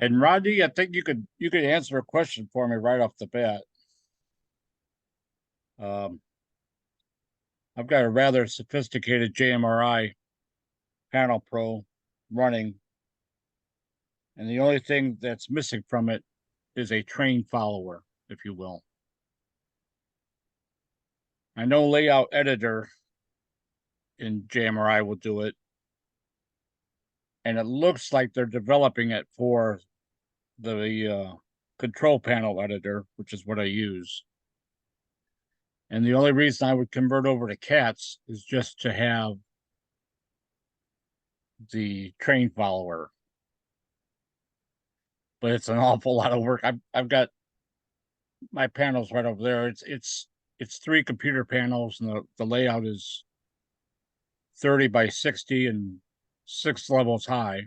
And Rodney, I think you could answer a question for me right off the bat. Um, I've got a rather sophisticated JMRI Panel Pro running, and the only thing that's missing from it is a train follower, if you will. I know Layout Editor in JMRI will do it, and it looks like they're developing it for the control panel editor, which is what I use. And the only reason I would convert over to CATS is just to have the train follower. But it's an awful lot of work. I've got my panels right over there. It's 3 computer panels, and the layout is 30 by 60 and 6 levels high.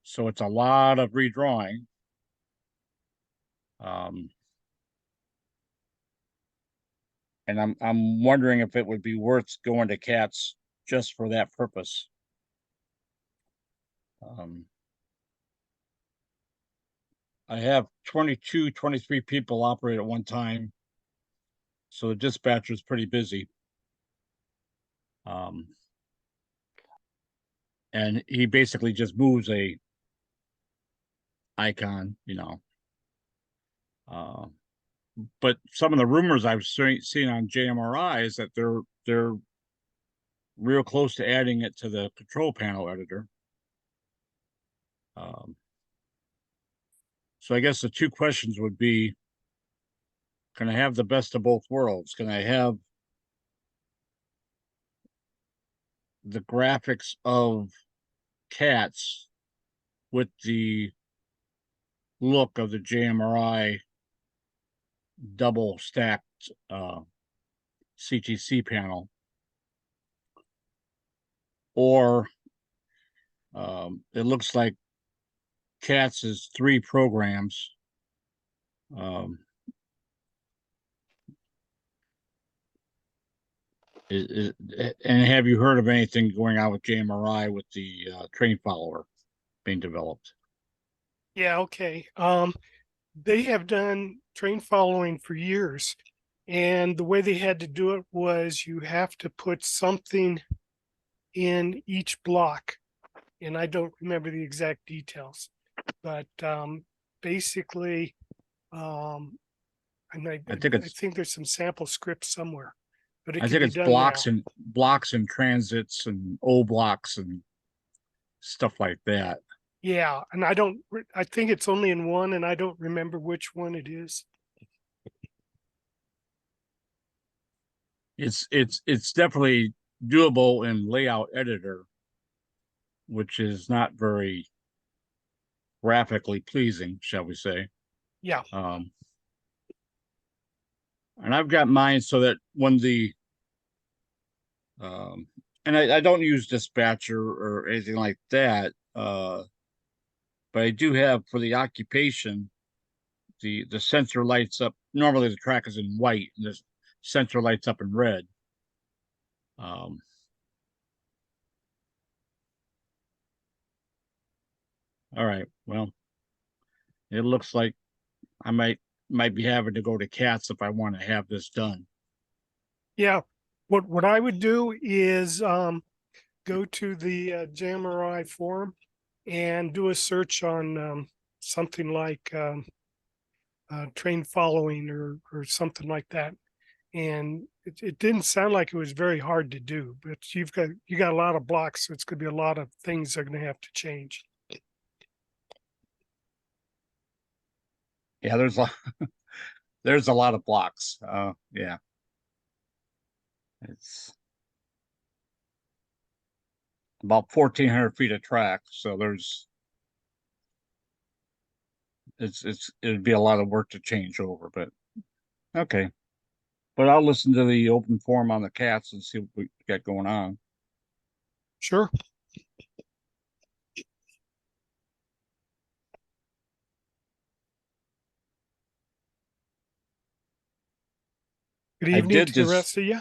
So it's a lot of redrawing. And I'm wondering if it would be worth going to CATS just for that purpose. I have 22, 23 people operate at one time, so the dispatcher is pretty busy. And he basically just moves a icon, but some of the rumors I've seen on JMRI is that they're real close to adding it to the control panel editor. So I guess the 2 questions would be, can I have the best of both worlds? Can I have the graphics of CATS with the look of the JMRI double stacked CTC panel? Or it looks like CATS is 3 programs. And have you heard of anything going on with JMRI with the train follower being developed? Yeah, okay. They have done train following for years, and the way they had to do it was you have to put something in each block, and I don't remember the exact details, but basically, and I think there's some sample scripts somewhere, but it I can think be it's done blocks and transits and O blocks and stuff like that. Yeah, and I think it's only in one, and I don't remember which one it is. It's definitely doable in Layout Editor, which is not very graphically pleasing, shall we say. Yeah. And I've got mine so that when and I don't use dispatcher or anything like that, but I do have for the occupation, the sensor lights up. Normally the track is in white and the sensor lights up in red. All right, well, it looks like I might be having to go to CATS if I want to have this done. Yeah, what I would do is go to the JMRI forum and do a search on something like train following or something like that. And it didn't sound like it was very hard to do, but you got a lot of blocks, so it's going to be a lot of things that are going to have to change. Yeah, there's a lot of blocks. Yeah, it's about 1,400 feet of track, so it'd be a lot of work to change over, but okay. But I'll listen to the open forum on the CATS and see what we got going on. Sure. Good evening to the rest of you.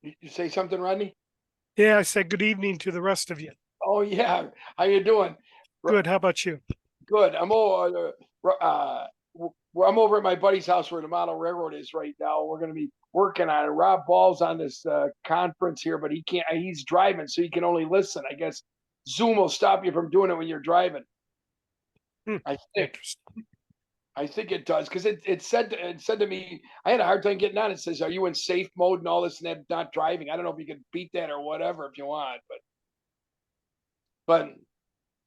You say something, Rodney? Yeah, I said good evening to the rest of you. Oh yeah, how you doing? Good. How about you? Good. I'm over at my buddy's house where the model railroad is right now. We're going to be working on it. Rob Ball's on this conference here, but he can't. He's driving, so he can only listen. I guess Zoom will stop you from doing it when you're driving. Hmm, I think. Interesting. I think it does because it said to me. I had a hard time getting on. It says, "Are you in safe mode and all this and that, not driving?" I don't know if you could beat that or whatever if you want, but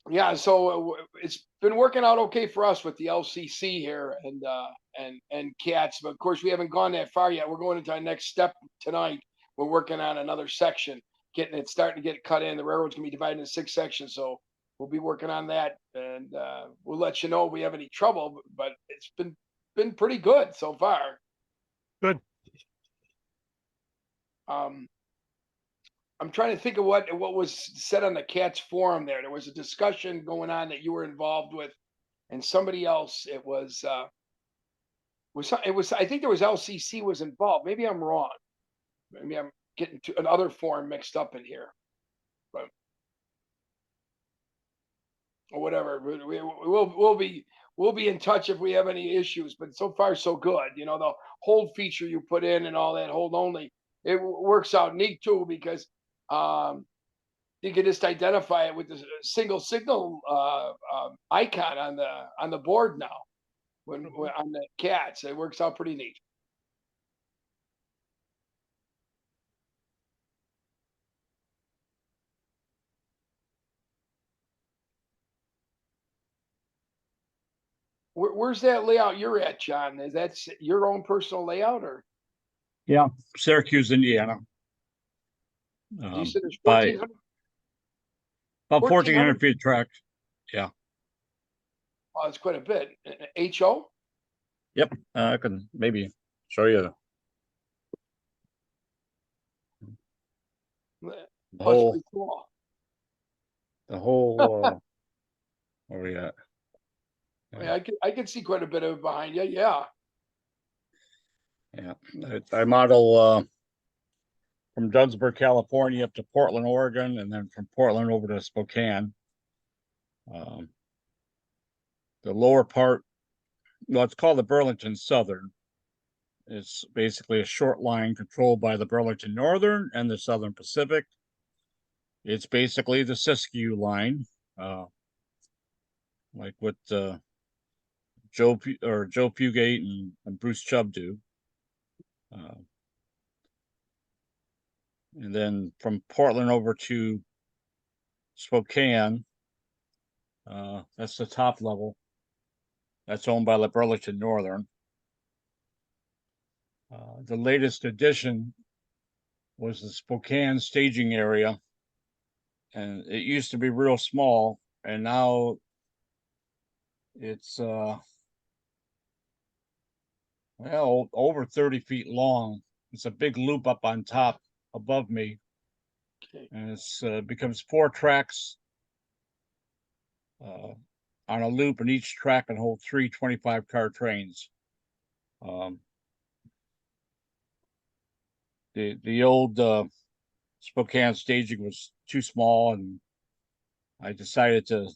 yeah, so it's been working out okay for us with the LCC here and cats, but of course we haven't gone that far yet. We're going into our next step tonight. We're working on another section, getting it starting to get cut in. The railroad's gonna be divided into 6 sections, so we'll be working on that, and we'll let you know if we have any trouble. But it's been pretty good so far. Good. Um, I'm trying to think of what was said on the cats forum there. There was a discussion going on that you were involved with and somebody else. It was I think there was LCC was involved. Maybe I'm wrong. Maybe I'm getting to another forum mixed up in here, but or whatever. We'll be in touch if we have any issues. But so far so good. You know, the hold feature you put in and all that hold only, it works out neat too because um, you can just identify it with the single signal icon on the board now. When on the cats, it works out pretty neat. Where's that layout you're at, John? Is that your own personal layout, or Yeah, Syracuse, Indiana. you said there's By 1,400? about 1,400? 1,400 feet of track. Yeah. Oh, that's quite a bit. HO? Yep. I can maybe show you the Oh, it's whole, pretty cool. the whole, where we at? Yeah, I can see quite a bit of it behind you. Yeah. Yeah. I model from Dunsburg, California up to Portland, Oregon, and then from Portland over to Spokane. Um, the lower part, well, it's called the Burlington Southern. It's basically a short line controlled by the Burlington Northern and the Southern Pacific. It's basically the Siskiyou line, uh, like what Joe Fugate and Bruce Chubb do. Uh, and then from Portland over to Spokane, that's the top level. That's owned by the Burlington Northern. The latest addition was the Spokane staging area, and it used to be real small, and now it's well over 30 feet long. It's a big loop up on top above me, Okay. and it's becomes 4 tracks on a loop, and each track can hold 3 25-car trains. Um, the old Spokane staging was too small, and I decided to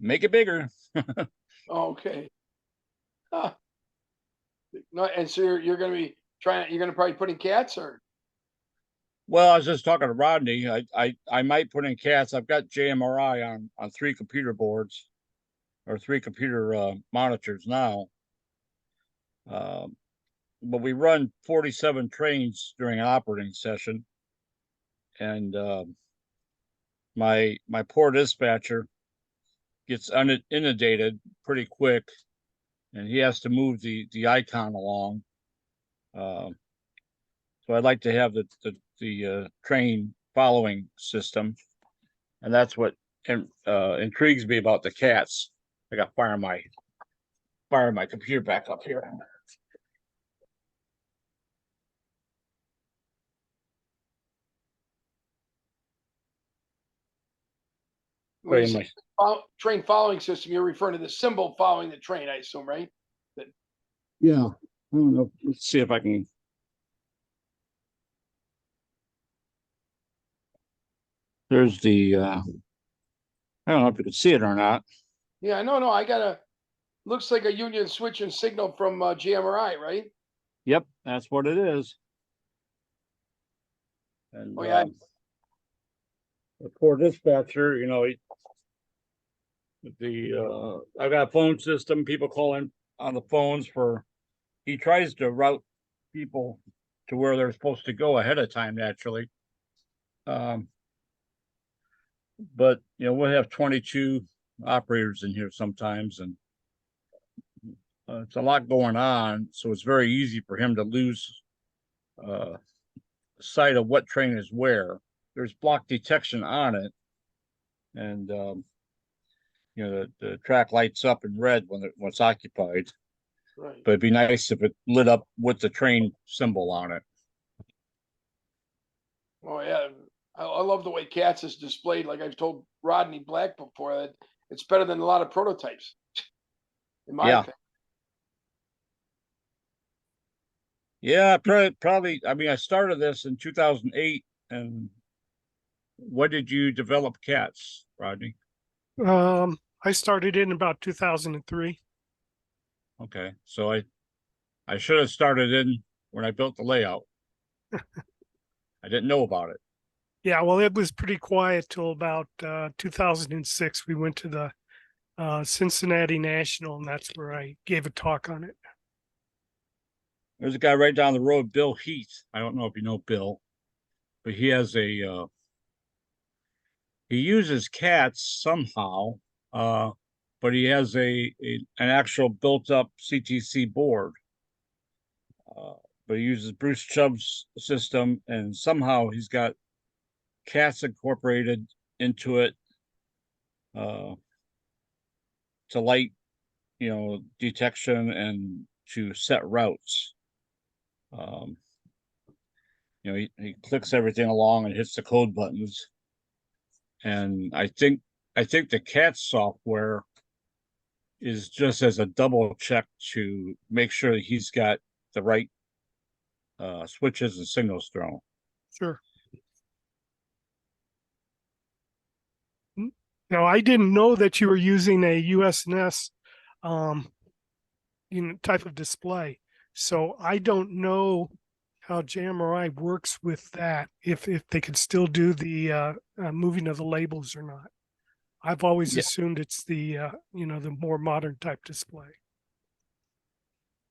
make it bigger. Okay. Huh. No, and so you're going to be trying. You're going to probably put in cats, or Well, I was just talking to Rodney. I might put in cats. I've got JMRI on 3 computer boards or 3 computer monitors now. Um, but we run 47 trains during an operating session, and my poor dispatcher gets inundated pretty quick, and he has to move the icon along. Uh, so I'd like to have the train following system, and that's what intrigues me about the cats. I got fire my computer back up here. when you Putting say my train following system, you're referring to the symbol following the train, I assume, right? That, Yeah. I don't know. Let's see if I can. There's the, I don't know if you can see it or not. Yeah, no, I got a, looks like a Union switch and signal from GMRI, right? Yep, that's what it is. And Oh, yeah. the poor dispatcher, I've got a phone system, people calling on the phones he tries to route people to where they're supposed to go ahead of time naturally. But we'll have 22 operators in here sometimes, and it's a lot going on, so it's very easy for him to lose uh, sight of what train is where. There's block detection on it, and the track lights up in red when it's occupied. Right. But it'd be nice if it lit up with the train symbol on it. Oh, yeah. I love the way Cats is displayed. Like I've told Rodney Black before, that it's better than a lot of prototypes, in my Yeah, opinion. yeah, probably. I mean, I started this in 2008, and when did you develop Cats, Rodney? I started in about 2003. Okay, so I should have started in when I built the layout. I didn't know about it. Yeah, well, it was pretty quiet till about 2006. We went to the Cincinnati National, and that's where I gave a talk on it. There's a guy right down the road, Bill Heath. I don't know if you know Bill, but he has he uses Cats somehow, uh, but he has an actual built up CTC board. Uh, but he uses Bruce Chubb's system, and somehow he's got Cats incorporated into it uh, to light, detection and to set routes. Um, he clicks everything along and hits the code buttons. And I think the Cats software is just as a double check to make sure that he's got the right switches and signals thrown. Sure. Now, I didn't know that you were using a USNS type of display. So I don't know how JMRI works with that, if they could still do the moving of the labels or not. I've always Yeah. assumed it's the the more modern type display.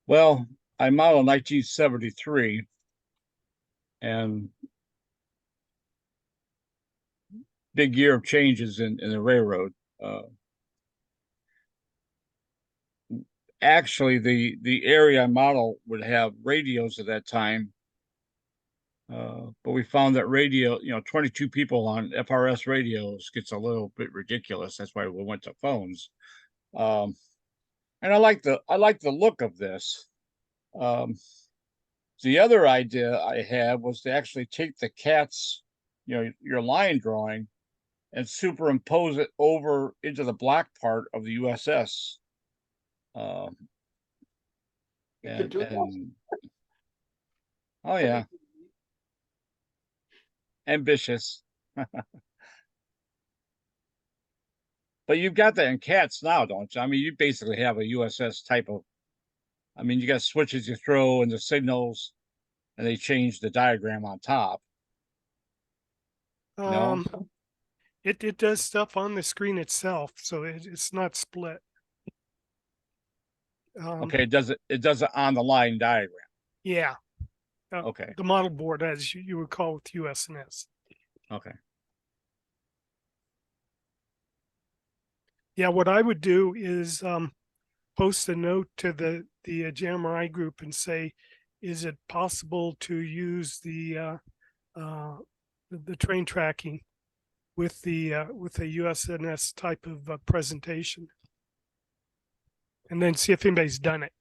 Well, I modeled 1973, and big year of changes in the railroad. Actually, the area model would have radios at that time, but we found that 22 people on FRS radios gets a little bit ridiculous. That's why we went to phones. Um, and I like the look of this. Um, the other idea I had was to actually take the Cats, your line drawing, and superimpose it over into the black part of the USS. Um, You could do that. Oh yeah, ambitious. But you've got that in Cats now, don't you? I mean, you basically have a USS type of. I mean, you got switches you throw and the signals, and they change the diagram on top. No, Um, it does stuff on the screen itself, so it's not split. okay, it does it on the line diagram. Yeah, Okay, the model board, as you would call with USNS. okay. Yeah, what I would do is post a note to the JMRI group and say, is it possible to use the train tracking with the USNS type of presentation, and then see if anybody's done it.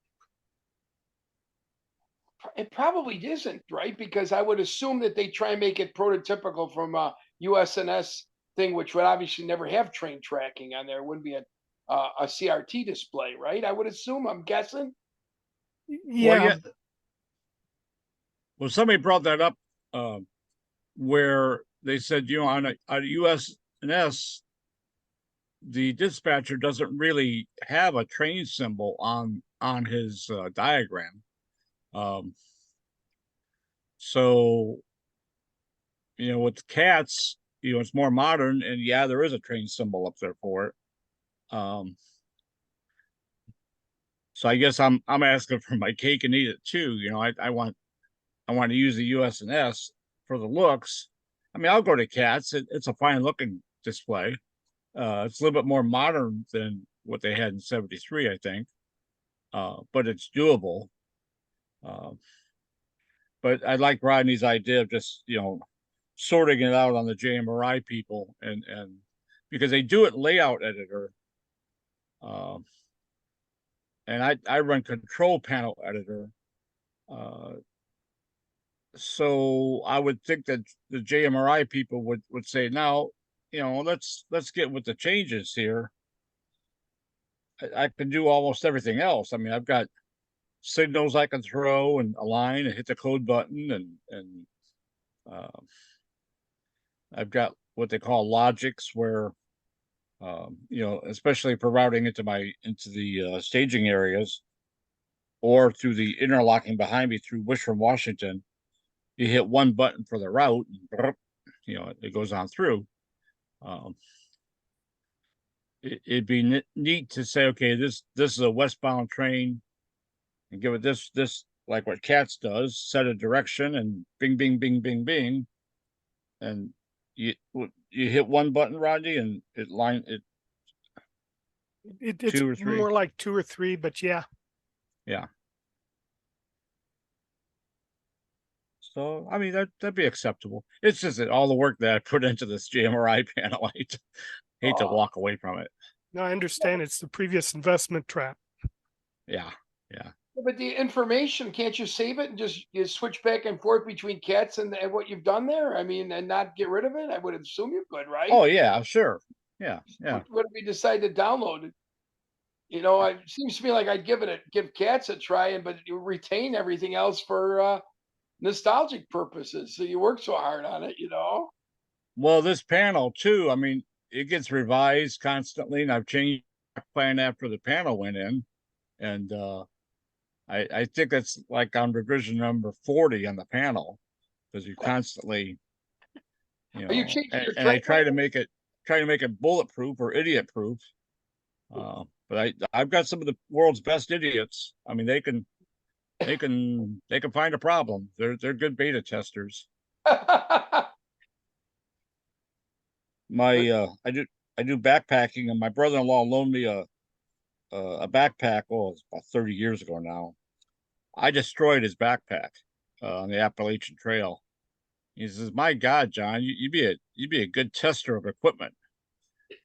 It probably isn't, right? Because I would assume that they try and make it prototypical from a USNS thing, which would obviously never have train tracking on there. It wouldn't be a CRT display, right? I would assume. I'm guessing. Well, Yeah, yeah. Well, somebody brought that up, where they said, on a USNS, the dispatcher doesn't really have a train symbol on his diagram. Um, so with cats, it's more modern, and yeah, there is a train symbol up there for it. Um, so I guess I'm asking for my cake and eat it too. I want to use the USNS for the looks. I mean, I'll go to cats. It's a fine looking display. It's a little bit more modern than what they had in '73, I think, but it's doable. Uh, but I like Rodney's idea of just sorting it out on the JMRI people, and because they do it layout editor, um, and I run control panel editor. Uh, so I would think that the JMRI people would say, now, let's get with the changes here. I can do almost everything else. I mean, I've got signals I can throw and align and hit the code button, and uh, I've got what they call logics where especially for routing into the staging areas or through the interlocking behind me through Wishram, Washington. You hit one button for the route, and, it goes on through. Um, it'd be neat to say, okay, this is a westbound train, and give it this like what Cats does, set a direction, and bing, bing, bing, bing, bing, and you you hit one button, Rodney, and it It's two or three. more like 2 or 3, but yeah. Yeah. So I mean that'd be acceptable. It's just that all the work that I put into this JMRI panel, I hate to Oh, walk away from it. No, I understand it's the previous investment trap. Yeah, yeah. but the information, can't you save it and just you switch back and forth between cats and what you've done there? I mean, and not get rid of it? I would assume you could, right? Oh yeah, sure. Yeah, yeah. What if we decide to download it? It seems to me like I'd give cats a try, but you retain everything else for nostalgic purposes. So you work so hard on it. Well, this panel too, I mean, it gets revised constantly, and I've changed the plan after the panel went in. And I think that's like on revision number 40 on the panel, because you constantly, Are you changing your and I train? try to make it bulletproof or idiot proof. But I've got some of the world's best idiots. I mean, they can find a problem. They're good beta testers. My I do backpacking, and my brother-in-law loaned me a backpack. Oh, it's about 30 years ago now. I destroyed his backpack on the Appalachian Trail. He says, "My God, John, you'd be a good tester of equipment."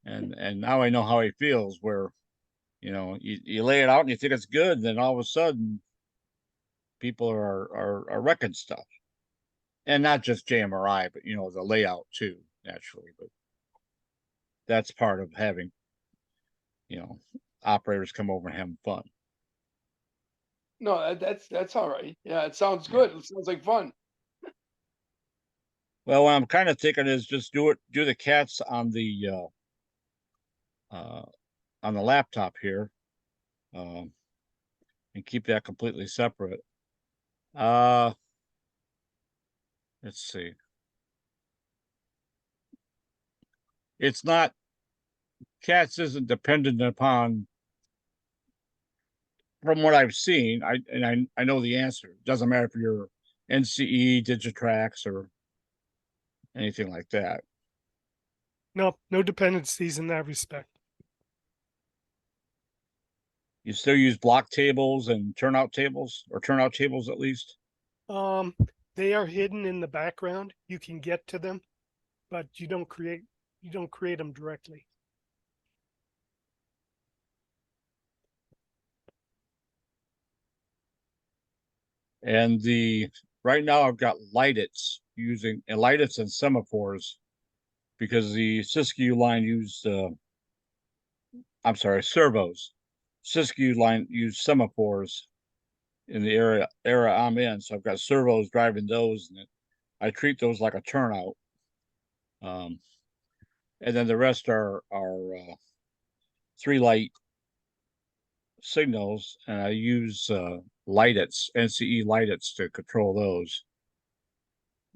And now I know how he feels. Where you lay it out and you think it's good, and then all of a sudden people are wrecking stuff, and not just JMRI, but the layout too, naturally. But that's part of having you know operators come over and having fun. No, that's all right. Yeah, it sounds Yeah. good. It sounds like fun. Well, what I'm kind of thinking is just do the cats uh, on the laptop here, um, and keep that completely separate. Uh, let's see. It's not Cats isn't dependent upon, from what I've seen. I know the answer. It doesn't matter if you're NCE, Digitrax, or anything like that. No dependencies in that respect. You still use block tables and turnout tables, or turnout tables at least. Um, they are hidden in the background. You can get to them, but you don't create them directly. And the right now I've got lightits using lightits and semaphores, because the Siskiyou line used I'm sorry, servos. Siskiyou line used semaphores in the era I'm in, so I've got servos driving those, and I treat those like a turnout. Um, and then the rest are 3-light signals, and I use Lightits, NCE Lightits to control those.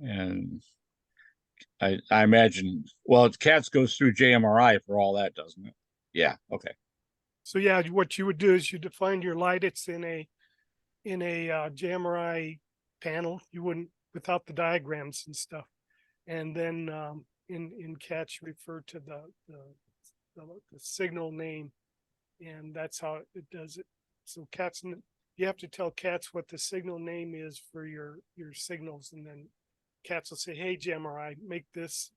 And I imagine, well, CATS goes through JMRI for all that, doesn't it? Yeah. Okay. So yeah, what you would do is you define your light. It's in a JMRI panel. You wouldn't without the diagrams and stuff. And then in CATS you refer to the signal name, and that's how it does it. So CATS, you have to tell CATS what the signal name is for your signals, and then CATS will say, "Hey, JMRI, make this,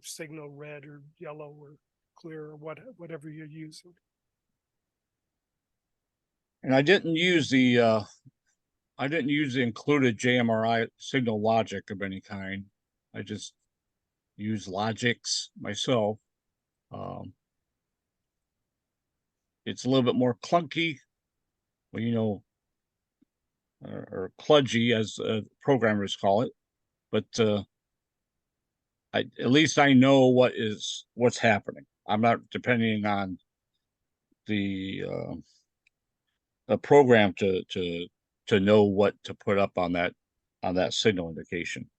signal red or yellow or clear or whatever you're using." And I didn't use the included JMRI signal logic of any kind. I just use logics myself. It's a little bit more clunky, well, or kludgy, as programmers call it. But at least I know what's happening. I'm not depending on the a program to know what to put up on that signal indication.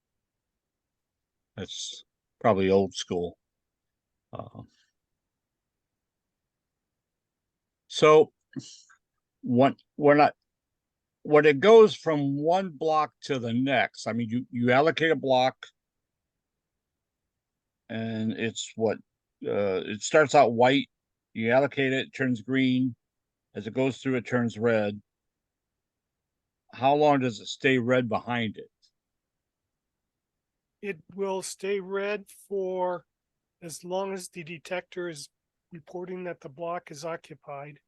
That's probably old school. So when it goes from one block to the next, I mean, you allocate a block, and it's it starts out white. You allocate it, turns green. As it goes through, it turns red. How long does it stay red behind it? It will stay red for as long as the detector is reporting that the block is occupied.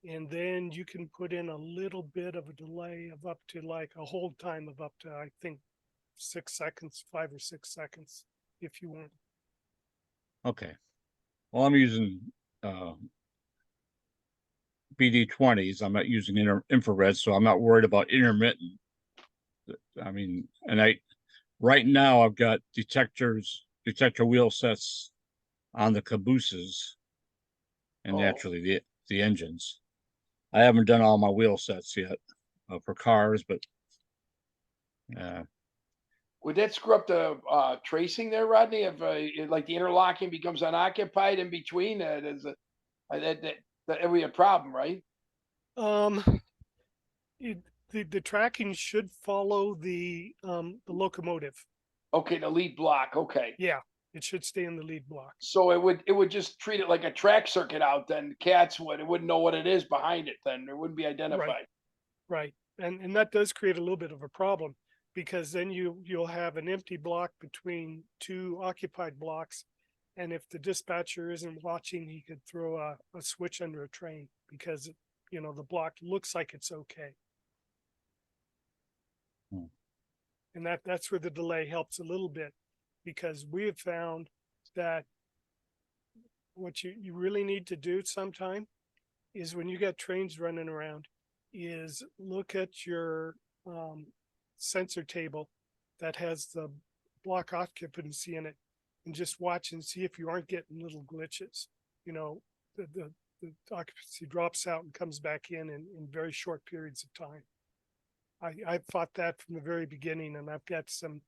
And then you can put in a little bit of a delay of up to like a hold time of up to, I think, 6 seconds, 5 or 6 seconds, if you want. Okay. Well, I'm using BD20s. I'm not using infrared, so I'm not worried about intermittent. I mean, and right now I've got detector wheel sets on the cabooses and naturally the engines. I haven't done all my wheel sets yet for cars, but would that screw up the tracing there, Rodney? If like the interlocking becomes unoccupied in between, that would be a problem, right? The tracking should follow the locomotive. Okay, the lead block. Okay. Yeah, it should stay in the lead block. So it would just treat it like a track circuit out. Then CATS would, it wouldn't know what it is behind it. Then it wouldn't be identified. Right. And that does create a little bit of a problem, because then you'll have an empty block between two occupied blocks. And if the dispatcher isn't watching, he could throw a switch under a train because, the block looks like it's okay. And that's where the delay helps a little bit, because we have found that what you really need to do sometime is when you got trains running around is look at your sensor table that has the block occupancy in it, and just watch and see if you aren't getting little glitches. The occupancy drops out and comes back in very short periods of time. I fought that from the very beginning, and I've got some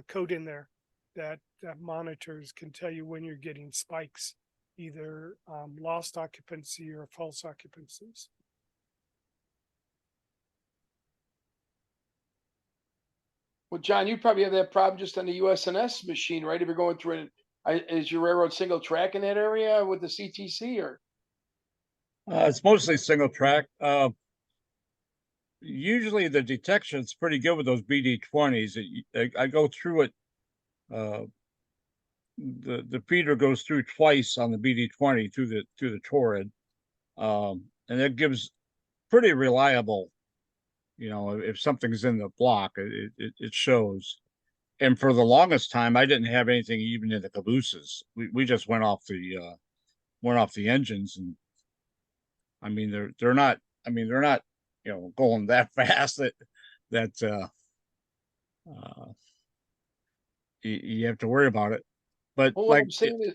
code in there that monitors can tell you when you're getting spikes, either lost occupancy or false occupancies. Well, John, you probably have that problem just on the USNS machine, right? If you're going through it, is your railroad single track in that area with the CTC, or? It's mostly single track. Usually the detection is pretty good with those BD20s. I go through it. The feeder goes through twice on the BD20 through the Torrid, and it gives pretty reliable. If something's in the block, it shows. And for the longest time, I didn't have anything even in the cabooses. We just went off the engines, and I mean they're not. I mean they're not going that fast that you have to worry about it. But Well, what like, I'm saying is,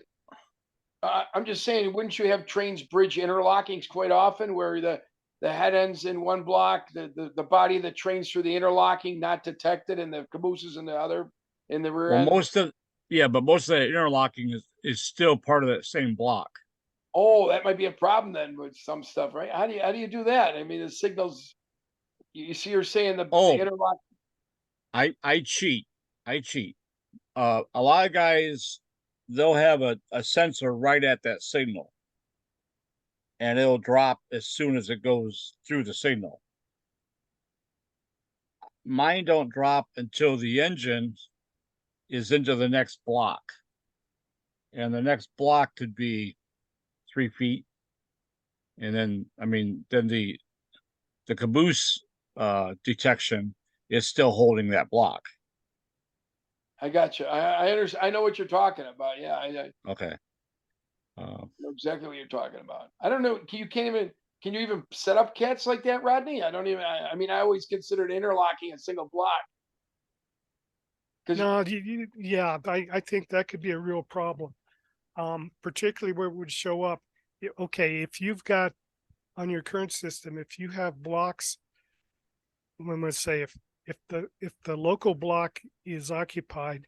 I'm just saying, wouldn't you have trains bridge interlockings quite often, where the head ends in one block, the body of the trains through the interlocking not detected, and the cabooses in the other in the rear well, end? but most of the interlocking is still part of that same block. Oh, that might be a problem then with some stuff, right? How do you do that? I mean, the signals. You see, you're saying the Oh, interlock. I cheat. I cheat. A lot of guys, they'll have a sensor right at that signal, and it'll drop as soon as it goes through the signal. Mine don't drop until the engine is into the next block, and the next block could be 3 feet, and then then the caboose detection is still holding that block. I got you. I understand. I know what you're talking about. Yeah, I Okay. Uh, know exactly what you're talking about. I don't know. You can't even. Can you even set up cats like that, Rodney? I don't even. I mean, I always considered interlocking a single block because No, yeah, I think that could be a real problem. Particularly where it would show up. Okay, if you've got on your current system, if you have blocks, I'm going to say if the local block is occupied,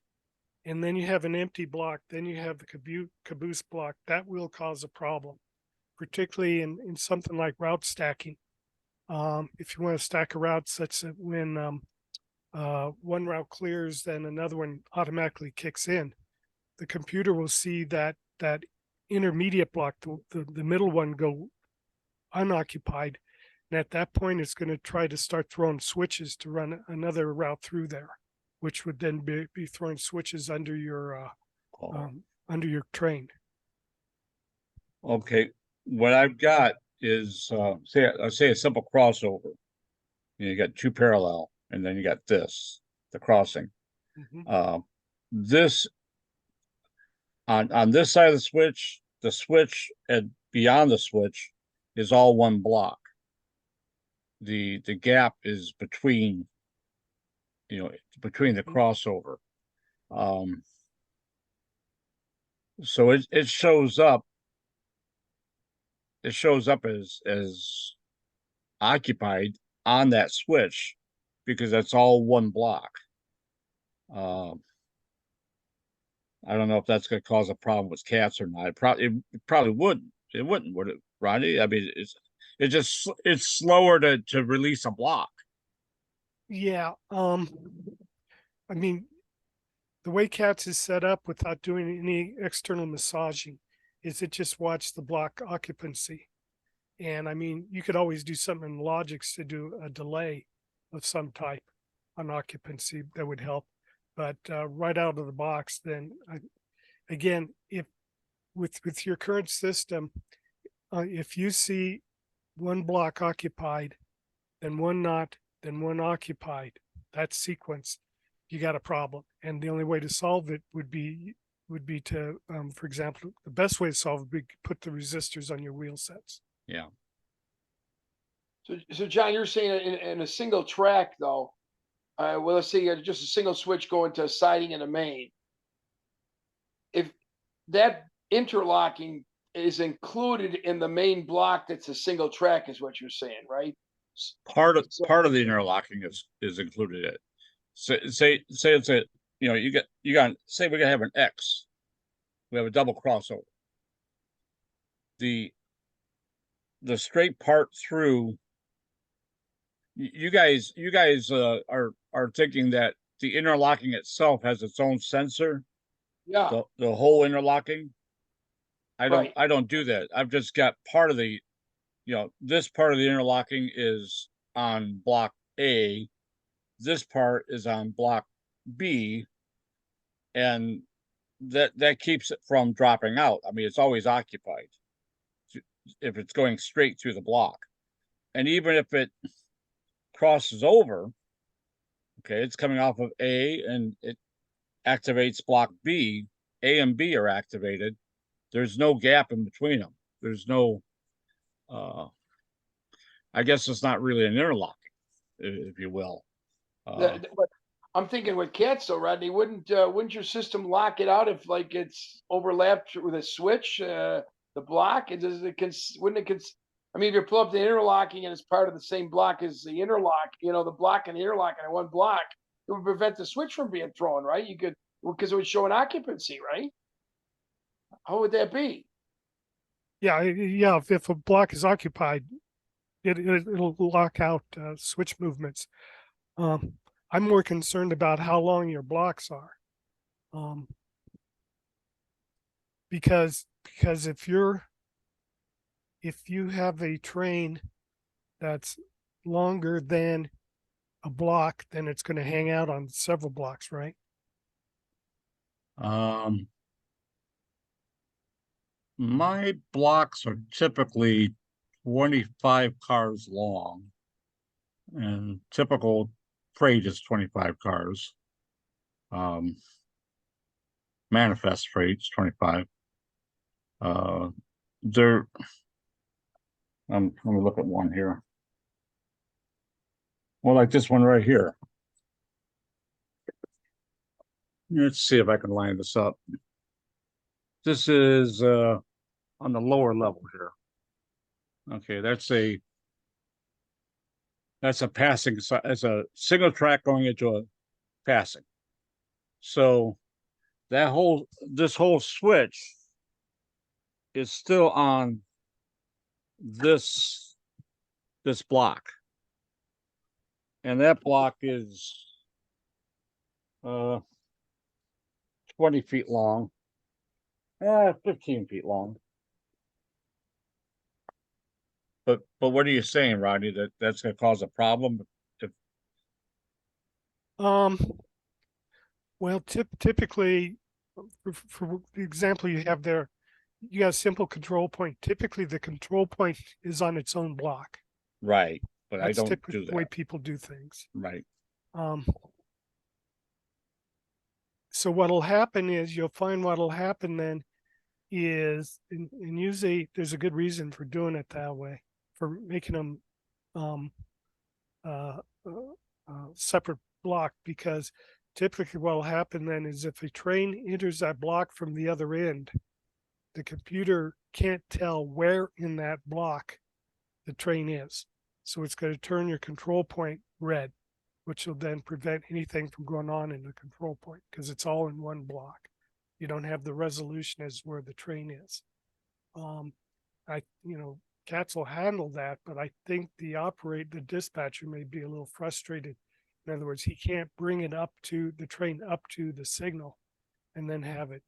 and then you have an empty block, then you have the caboose block, that will cause a problem, particularly in something like route stacking. If you want to stack a route such that when one route clears, then another one automatically kicks in, the computer will see that intermediate block, the middle one, go unoccupied. And at that point, it's going to try to start throwing switches to run another route through there, which would then be throwing switches oh, under your train. okay. What I've got is say a simple crossover. You got two parallel, and then you got the crossing. Mm-hmm. Uh, this on this side of the switch and beyond the switch is all one block. The gap is between the Mm-hmm. crossover. Um, so it shows up. It shows up as occupied on that switch because that's all one block. Um, I don't know if that's going to cause a problem with cats or not. It probably wouldn't. It wouldn't, would it, Rodney? I mean, it's slower to release a block. Yeah. I mean, the way CATS is set up without doing any external massaging is it just watch the block occupancy. And I mean, you could always do something in Logix to do a delay of some type on occupancy that would help. But right out of the box, then again, if with your current system, if you see one block occupied, then one not, then one occupied, that sequence, you got a problem. And the only way to solve it would be to, for example, the best way to solve it would be put the resistors on your wheel sets. Yeah. so John, you're saying in a single track though. Well, let's say you had just a single switch going to a siding and a main. If that interlocking is included in the main block, that's a single track, is what you're saying, right? So Part of the interlocking is included in it. Say it's a you got say we're gonna have an X. We have a double crossover. The the straight part through you guys are thinking that the interlocking itself has its own sensor, yeah, the whole interlocking. right. I don't do that. I've just got part of this part of the interlocking is on block A, this part is on block B, and that keeps it from dropping out. I mean, it's always occupied if it's going straight through the block. And even if it crosses over, okay, it's coming off of A and it activates block B, A and B are activated. There's no gap in between them. There's no, uh, I guess it's not really an interlocking, if you will. Uh, But I'm thinking with cats though, Rodney, wouldn't your system lock it out if like it's overlapped with a switch, the block? It does it wouldn't it I mean, if you pull up the interlocking and it's part of the same block as the interlock, the block and the interlock in one block, it would prevent the switch from being thrown, right? You could because it would show an occupancy, right? How would that be? Yeah, yeah. If a block is occupied, it'll lock out switch movements. I'm more concerned about how long your blocks are, um, because if you have a train that's longer than a block, then it's going to hang out on several blocks, right? My blocks are typically 25 cars long, and typical freight is 25 cars. Manifest freight is 25. There, let me look at one here. Well, like this one right here. Let's see if I can line this up. This is on the lower level here. Okay, that's a passing, it's a single track going into a passing. So this whole switch is still on this block. And that block is 20 feet long, 15 feet long. But what are you saying, Rodney? That's going to cause a problem? Um, well, typically, for the example you have there, you got a simple control point. Typically, the control point is on its own block. Right, but I That's don't typically do the way that. people do things. Right. So what'll happen is you'll find what'll happen then is, and usually there's a good reason for doing it that way, for making them uh, separate block, because typically what'll happen then is if a train enters that block from the other end, the computer can't tell where in that block the train is. So it's going to turn your control point red, which will then prevent anything from going on in the control point because it's all in one block. You don't have the resolution as where the train is. Cats will handle that, but I think the dispatcher may be a little frustrated. In other words, he can't bring it up to the train up to the signal and then have it,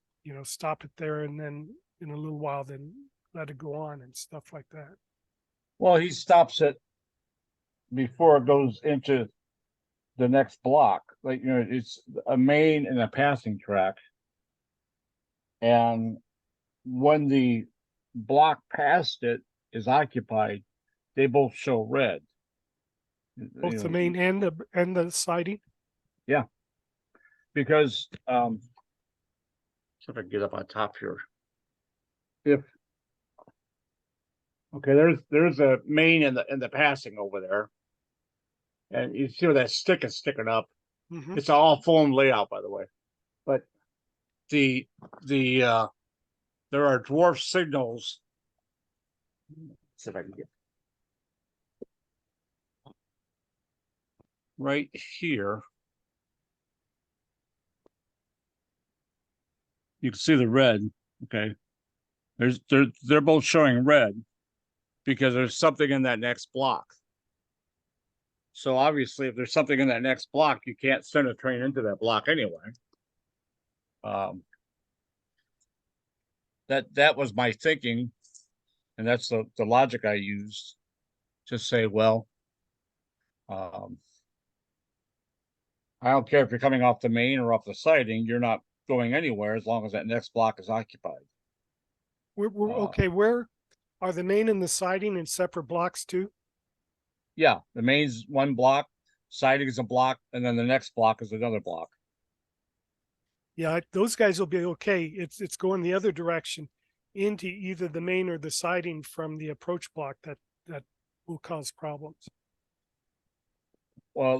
stop it there and then in a little while then let it go on and stuff like that. Well, he stops it before it goes into the next block. Like, it's a main and a passing track. And when the block past it is occupied, they both show red. Both the main and the siding. Yeah, because see if I can get up on top here. Okay, there's a main in the passing over there, and you see where that stick is sticking up. Mm-hmm. It's all foam layout, by the way, but the there are dwarf signals. Let's see if I can get right here. You can see the red. Okay, they're both showing red because there's something in that next block. So obviously, if there's something in that next block, you can't send a train into that block anyway. That was my thinking, and that's the logic I used to say, well, I don't care if you're coming off the main or off the siding, you're not going anywhere as long as that next block is occupied. We're okay. Where are the main and the siding in separate blocks too? Yeah, the main's one block, siding is a block, and then the next block is another block. Yeah, those guys will be okay. It's going the other direction into either the main or the siding from the approach block that will cause problems. Well,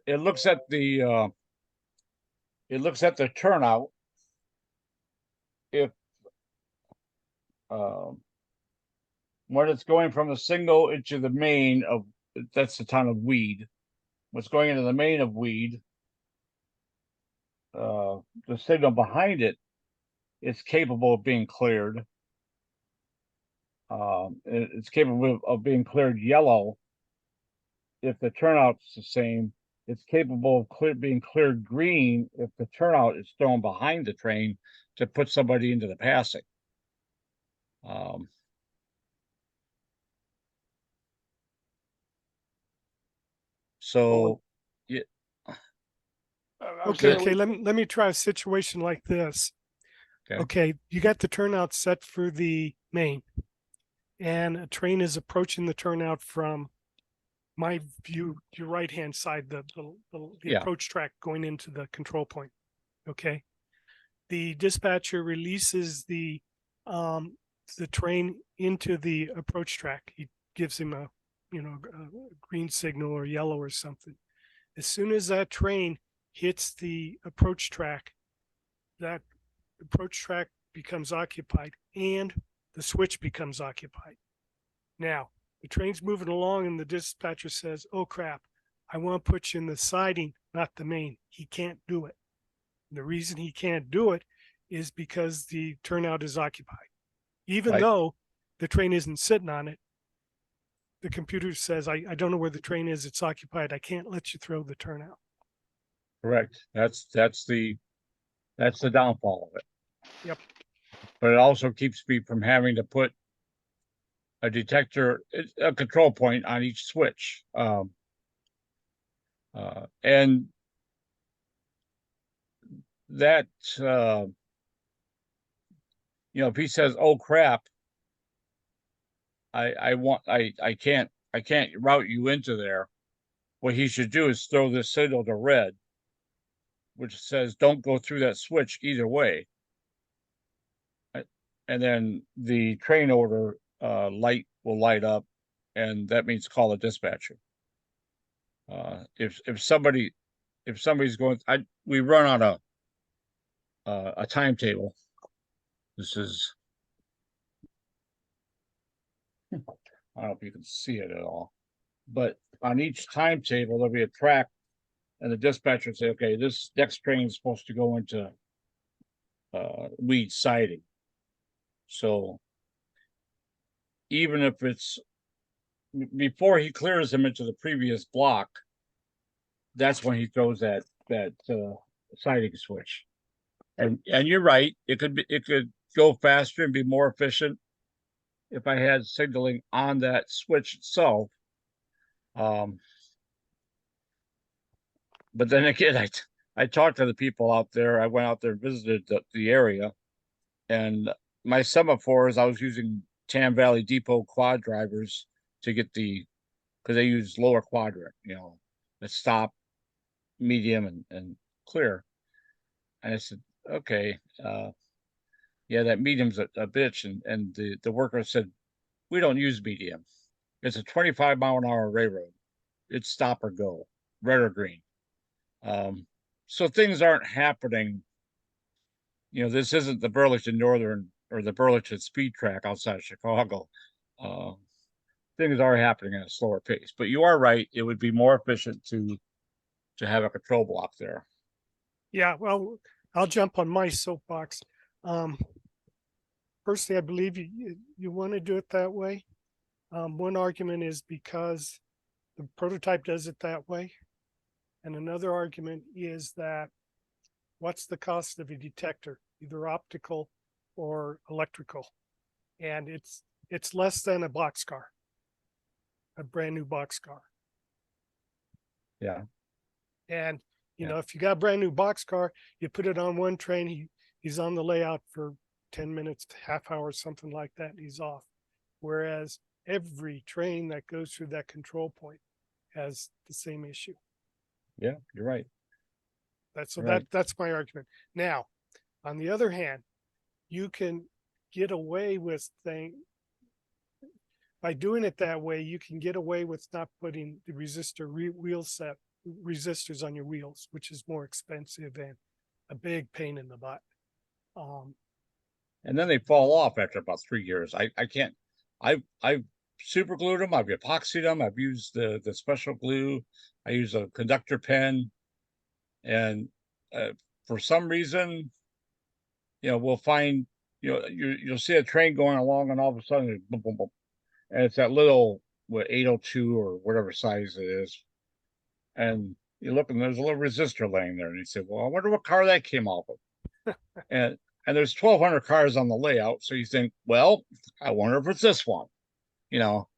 it looks at the it looks at the turnout. If when it's going from the single into the main of, that's the ton of weed. What's going into the main of weed, the signal behind it is capable of being cleared. It's capable of being cleared yellow if the turnout's the same. It's capable of being cleared green if the turnout is thrown behind the train to put somebody into the passing. So, yeah, I was Okay, saying, okay. Let me try a situation like this. okay. Okay, you got the turnout set for the main, and a train is approaching the turnout from my view, your right hand side, the Yeah. approach track going into the control point. Okay, the dispatcher releases the train into the approach track. He gives him a a green signal or yellow or something. As soon as that train hits the approach track, that approach track becomes occupied and the switch becomes occupied. Now, the train's moving along and the dispatcher says, oh crap, I want to put you in the siding, not the main. He can't do it. And the reason he can't do it is because the turnout is occupied. Even though the train isn't sitting on it, the computer says, I don't know where the train is. It's occupied. I can't let you throw the turnout. Correct. That's the downfall of it. Yep. But it also keeps me from having to put a detector, a control point on each switch. And that, if he says, "Oh crap, I can't route you into there," what he should do is throw this signal to red, which says, "Don't go through that switch either way." And then the train order light will light up, and that means call the dispatcher. If somebody's going, we run on a timetable. This is, I don't know if you can see it at all, but on each timetable there'll be a track, and the dispatcher will say, "Okay, this next train is supposed to go into weed siding." So even if it's before he clears them into the previous block, that's when he throws that siding switch. And you're right, it could go faster and be more efficient if I had signaling on that switch itself. But then again, I talked to the people out there. I went out there and visited the area, and my semaphores, I was using Tam Valley Depot quad drivers to get because they use lower quadrant, the stop, medium, and clear. And I said, okay, yeah, that medium's a bitch. And the worker said, we don't use medium. It's a 25-mile-an-hour railroad. It's stop or go, red or green. So things aren't happening. This isn't the Burlington Northern or the Burlington Speed Track outside of Chicago. Things are happening at a slower pace, but you are right. It would be more efficient to have a control block there. Yeah, well, I'll jump on my soapbox. Personally, I believe you want to do it that way. One argument is because the prototype does it that way. And another argument is that what's the cost of a detector, either optical or electrical? And it's less than a boxcar, a brand new boxcar. Yeah. And if you got a brand new boxcar, you put it on one train, he's on the layout for 10 minutes, half hour, something like that, and he's off. Whereas every train that goes through that control point has the same issue. Yeah, you're right. That's my argument. Now, on the other hand, you can get away with by doing it that way, you can get away with not putting the wheel set resistors on your wheels, which is more expensive and a big pain in the butt. Um, And then they fall off after about 3 years. I can't. I've super glued them. I've epoxied them. I've used the special glue. I use a conductor pen, and for some reason, we'll find you'll see a train going along, and all of a sudden, boom, boom, boom, and it's that little 802 or whatever size it is, and you look and there's a little resistor laying there, and you say, "Well, I wonder what car that came off of." And there's 1,200 cars on the layout, so you think, well, I wonder if it's this one,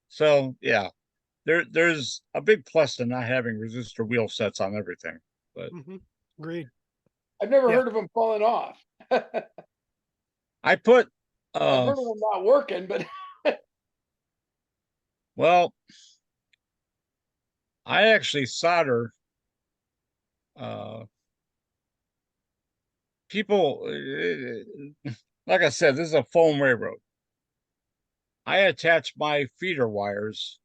So yeah, there's a big plus to not having resistor wheel sets on everything. But agreed. I've never Yeah. heard of them falling off. I put I've heard of them not working, but well, I actually solder people like I said, this is a foam railroad. I attach my feeder wires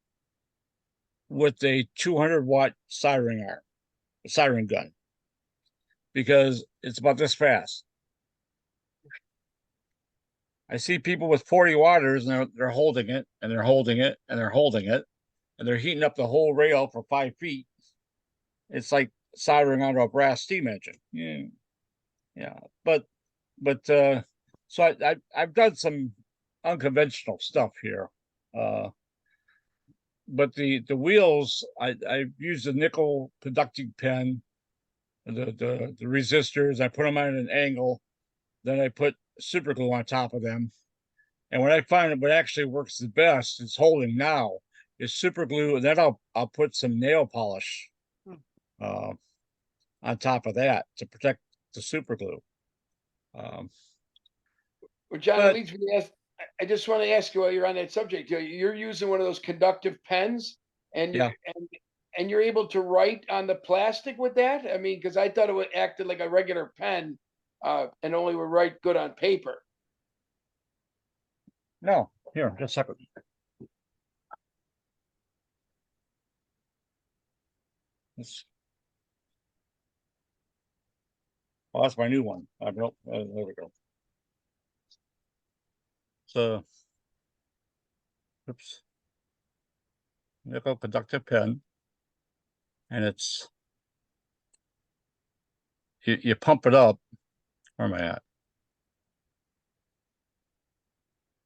with a 200-watt soldering gun, because it's about this fast. I see people with 40 watters, and they're holding it, and they're holding it, and they're holding it, and they're heating up the whole rail for 5 feet. It's like soldering onto a brass steam engine. Yeah. But so I've done some unconventional stuff here. But the wheels, I've used a nickel conducting pen, the resistors. I put them at an angle, then I put super glue on top of them. And what I find what actually works the best is holding now is super glue, and then I'll put some nail polish uh, on top of that to protect the super glue. well, John, it But leads me to ask. I just want to ask you while you're on that subject. You're using one of those conductive pens, and you yeah, and you're able to write on the plastic with that. I mean, because I thought it would acted like a regular pen, and only would write good on paper. no, here, just a second. Oh, that's my new one. Nope, there we go. So, oops, nickel conductive pen, and it's you pump it up. Where am I at?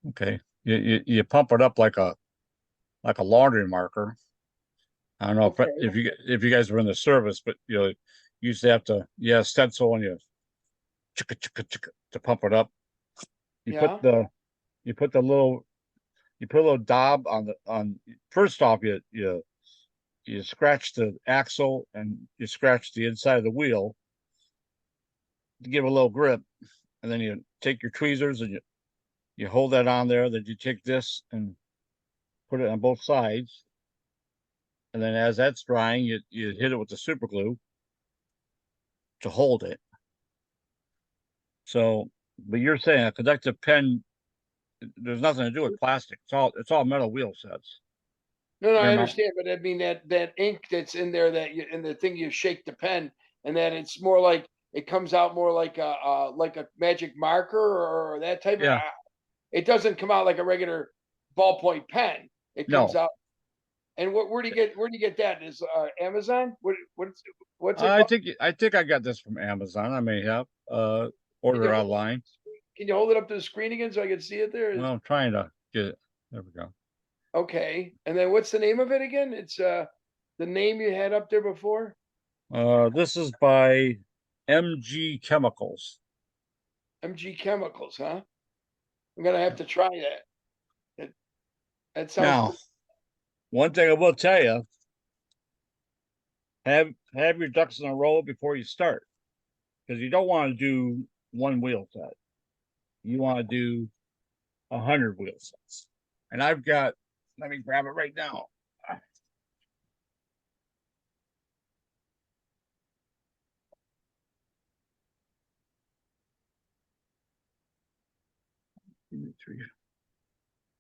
Okay, you pump it up like a laundry marker. I don't know Okay. if you guys were in the service, but you used to have to stencil, and you chicka, chicka, chicka, to pump it up. You put Yeah. the you put the little you put a little daub on first off, you scratch the axle, and you scratch the inside of the wheel to give a little grip, and then you take your tweezers and you hold that on there. Then you take this and put it on both sides, and then as that's drying, you hit it with the super glue to hold it. So, but you're saying a conductive pen, there's nothing to do with plastic. It's all metal wheel sets. No, no, They're I not. understand, but I mean that ink that's in there that you in the thing you shake the pen, and that it's more like it comes out more like a magic marker or that type of. Yeah. It doesn't come out like a regular ballpoint pen. It comes No. out. And where do you get that? Is Amazon? What's it I called? think I think I got this from Amazon. I may have Can ordered you hold online. can you hold it up to the screen again so I can see it there? Well, I'm trying to get it. There we go. Okay. And then what's the name of it again? It's the name you had up there before? This is by MG Chemicals. MG Chemicals, huh? I'm gonna have to try that. That, that sounds Now, pretty. one thing I will tell you, have your ducks in a row before you start, because you don't want to do one wheel set. You want to do 100 wheel sets. And I've got, let me grab it right now.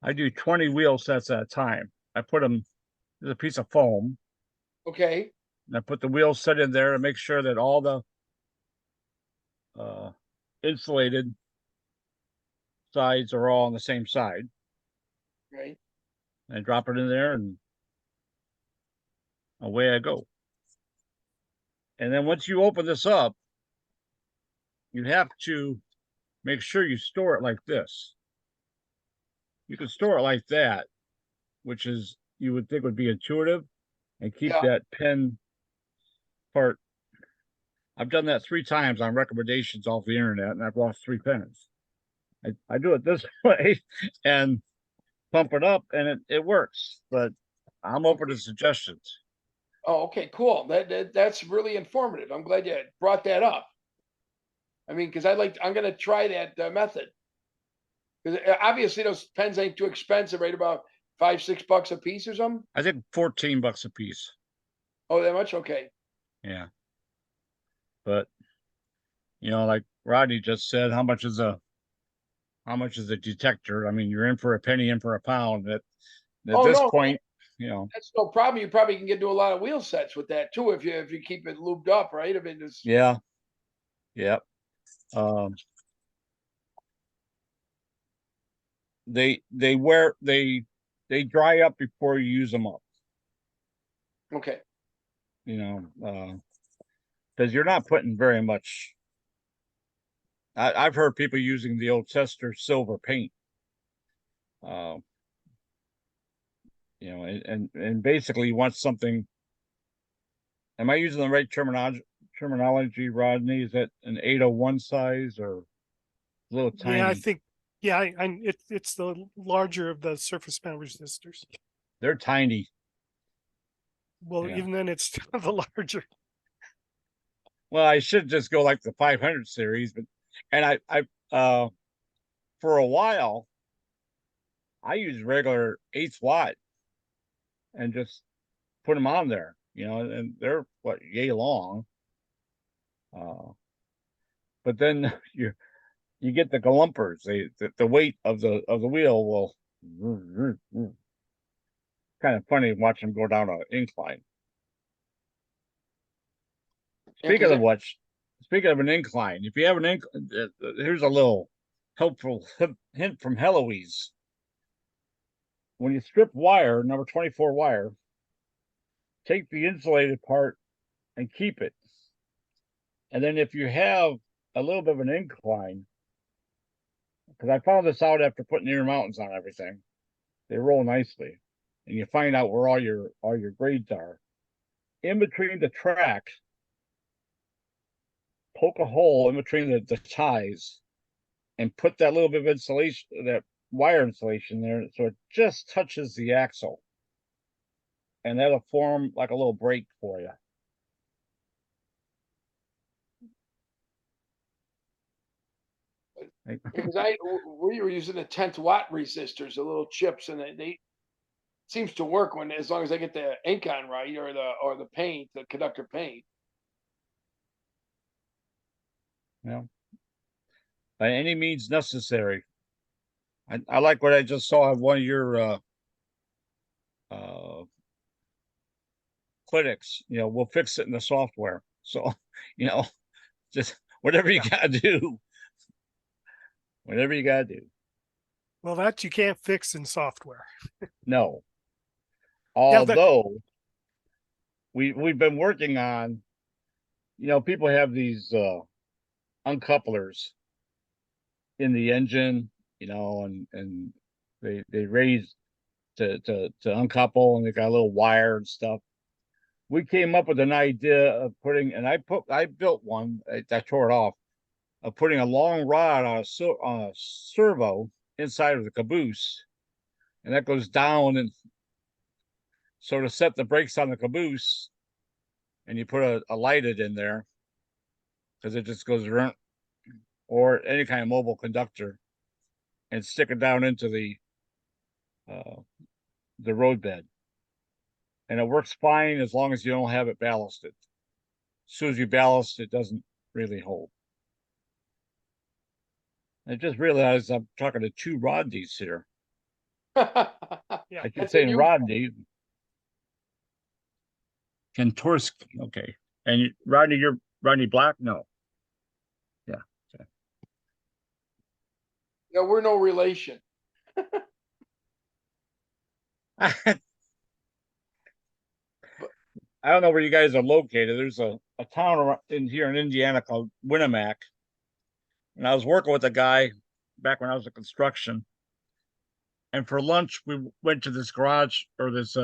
I do 20 wheel sets at a time. I put them, there's a piece of foam, Okay. and I put the wheel set in there and make sure that all insulated sides are all on the same side. Right. I drop it in there and away I go. And then once you open this up, you have to make sure you store it like this. You can store it like that, which is you would think would be intuitive, and keep Yeah. that pen part. I've done that 3 times on recommendations off the internet, and I've lost 3 pens. I do it this way and pump it up, and it works. But I'm open to suggestions. Oh, okay, cool. That's really informative. I'm glad you brought that up. I mean, because I'm going to try that method. Because obviously those pens ain't too expensive, right? About $5-6 a piece or something. I think $14 a piece. Oh, that much? Okay. Yeah, but like Rodney just said, how much is a detector? I mean, you're in for a penny, in for a pound. At Oh this no, point, that's no problem. You probably can get to a lot of wheel sets with that too if you keep it lubed up, right? I mean, it's yeah, yeah. Um, they dry up before you use them up. okay. Because you're not putting very much. I've heard people using the old Chester silver paint. Uh, and basically you want something. Am I using the right terminology, Rodney? Is that an 801 size or a little Yeah, I tiny? think, yeah, it's the larger of the surface mount resistors. They're tiny. Well, Yeah. even then, it's still the larger. Well, I should just go like the 500 series, but I for a while I used regular 8 watt and just put them on there, and they're what, yay long. But then you get the glumpers. The weight of the wheel will kind of funny watching them go down an incline. Yeah, because Speaking of an incline, if you have an incline, here's a little helpful hint from Heloise. When you strip wire, number 24 wire, take the insulated part and keep it. And then if you have a little bit of an incline, because I found this out after putting ear mountains on everything, they roll nicely, and you find out where all your grades are. In between the track, poke a hole in between the ties, and put that little bit of insulation, that wire insulation there, so it just touches the axle, and that'll form like a little break for you. because we were using the 10th-watt resistors, the little chips, and they seems to work when as long as I get the ink on right or the paint, the conductor paint. By any means necessary. I like what I just saw of one of your uh, clinics. We'll fix it in the software. So, you know, just whatever you gotta do. Whatever you gotta do. Well, that you can't fix in software. No. Yeah, Although we've been working on, people have these uncouplers in the engine, and they raise to uncouple, and they got a little wire and stuff. We came up with an idea of putting, and I built one. I tore it off, of putting a long rod on a servo inside of the caboose, and that goes down, and so to set the brakes on the caboose, and you put a lighted in there because it just goes around, or any kind of mobile conductor, and stick it down into uh, the roadbed, and it works fine as long as you don't have it ballasted. As soon as you ballast, it doesn't really hold. I just realized I'm talking to two Rodneys here. yeah. I keep That's saying you. Rodney. Kentorski. Okay. And Rodney, you're Rodney Black? No. Yeah. Yeah, we're no relation. I don't know where you guys are located. There's a town in here in Indiana called Winnemac. And I was working with a guy back when I was in construction. And for lunch, we went to this garage or this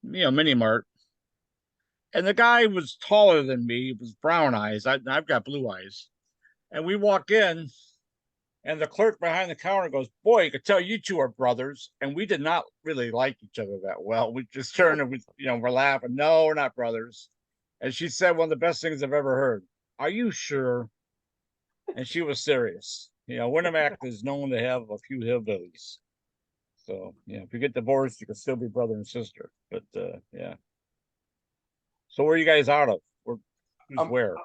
mini mart. And the guy was taller than me. He was brown eyes. I've got blue eyes. And we walk in, and the clerk behind the counter goes, "Boy, you could tell you two are brothers." And we did not really like each other that well. We just turned and we're laughing. No, we're not brothers. And she said one of the best things I've ever heard. Are you sure? And she was serious. Winnemac is known to have a few hillbillies. So, if you get divorced, you can still be brother and sister. But yeah. So where are you guys out of? Who's I'm, where?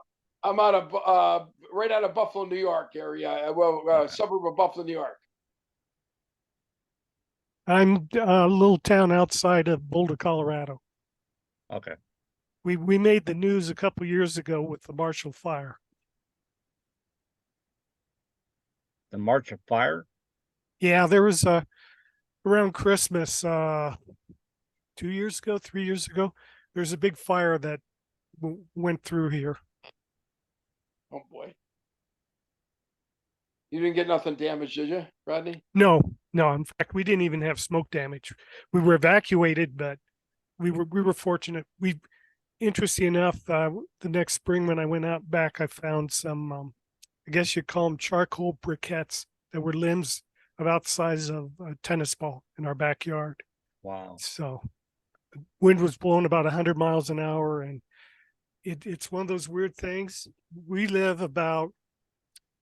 I'm out of right out of Buffalo, New York area. Okay. Suburb of Buffalo, New York. I'm a little town outside of Boulder, Colorado. Okay. We made the news a couple years ago with the Marshall Fire. The March of Fire? Yeah, there was around Christmas 2 years ago, 3 years ago. There's a big fire that went through here. Oh boy. You didn't get nothing damaged, did you, Rodney? No. In fact, we didn't even have smoke damage. We were evacuated, but we were fortunate. Interesting enough, the next spring when I went out back, I found some, I guess you'd call them charcoal briquettes that were limbs about the size of a tennis ball in our backyard. Wow. So the wind was blowing about 100 miles an hour, and it's one of those weird things. We live about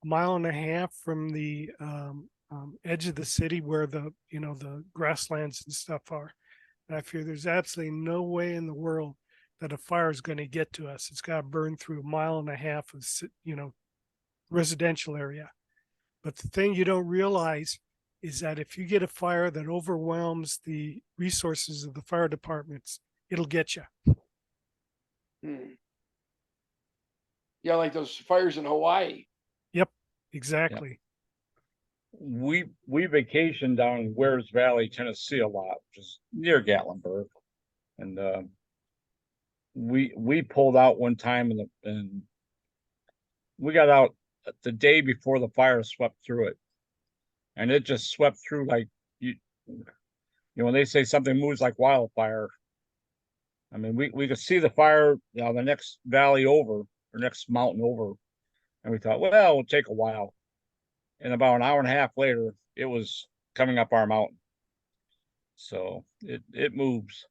a mile and a half from the edge of the city where the grasslands and stuff are. And I fear there's absolutely no way in the world that a fire is going to get to us. It's got to burn through a mile and a half of residential area. But the thing you don't realize is that if you get a fire that overwhelms the resources of the fire departments, it'll get you. Hmm. Yeah, like those fires in Hawaii. Yep, exactly. We vacationed down in Wares Valley, Tennessee a lot, which is near Gatlinburg. And we pulled out one time and we got out the day before the fire swept through it. And it just swept through like when they say something moves like wildfire. I mean, we could see the fire, the next valley over or next mountain over. And we thought, well, it'll take a while. And about an hour and a half later, it was coming up our mountain. So it moves.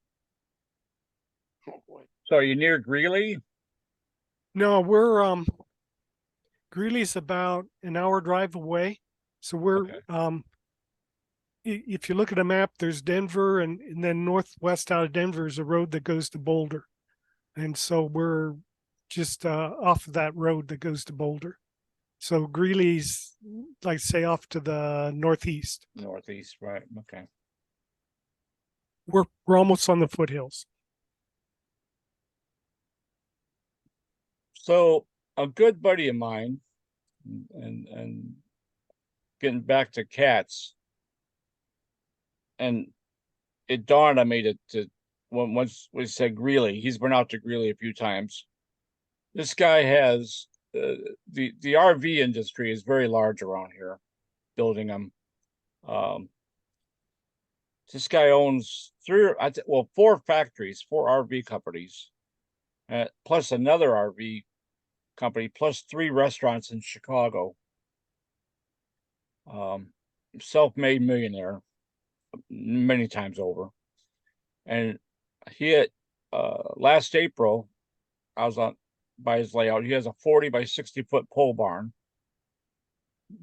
Oh boy. So are you near Greeley? No, we're Greeley's about an hour drive away. So we're Okay. If you look at a map, there's Denver, and then northwest out of Denver is a road that goes to Boulder. And so we're just off of that road that goes to Boulder. So Greeley's, like, say, off to the northeast. Northeast, right. Okay. We're almost on the foothills. So a good buddy of mine, and getting back to cats, and it dawned on me to once we said Greeley, he's been out to Greeley a few times. This guy has the RV industry is very large around here, building them. Um, this guy owns four factories, four RV companies, plus another RV company, plus three restaurants in Chicago. Self-made millionaire many times over. And he had last April, I was on by his layout. He has a 40 by 60-foot pole barn.